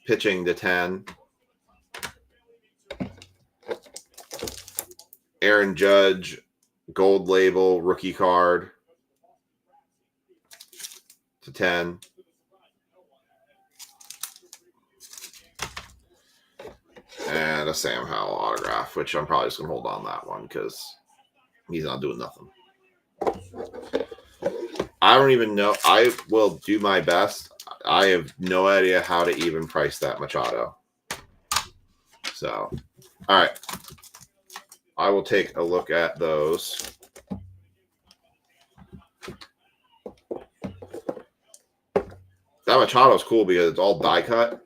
pitching to 10. Aaron Judge gold label rookie card to 10. And a Sam Howell autograph, which I'm probably just going to hold on that one because he's not doing nothing. I don't even know. I will do my best. I have no idea how to even price that Machado. So, all right. I will take a look at those. That Machado is cool because it's all die cut.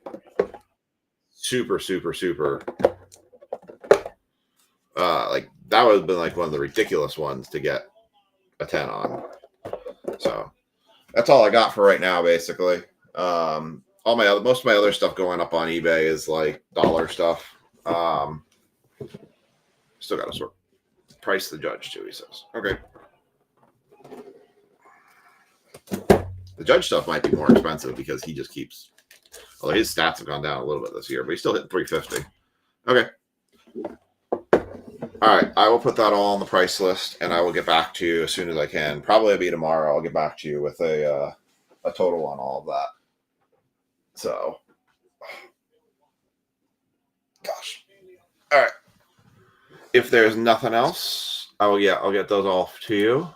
Super, super, super. Like that would have been like one of the ridiculous ones to get a 10 on. So that's all I got for right now, basically. Most of my other stuff going up on eBay is like dollar stuff. Still got to sort price the judge too, he says. Okay. The judge stuff might be more expensive because he just keeps, although his stats have gone down a little bit this year, but he's still hitting 350. Okay. All right. I will put that all on the price list and I will get back to you as soon as I can. Probably it'll be tomorrow. I'll get back to you with a total on all of that. So, gosh. All right. If there's nothing else, I'll get those all to you.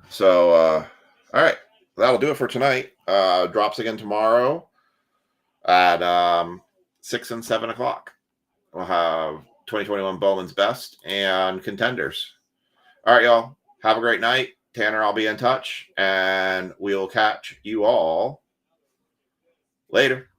So, all right. That'll do it for tonight. Drops again tomorrow at 6 and 7 o'clock. We'll have 2021 Bowman's Best and Contenders. All right, y'all. Have a great night. Tanner, I'll be in touch, and we'll catch you all later.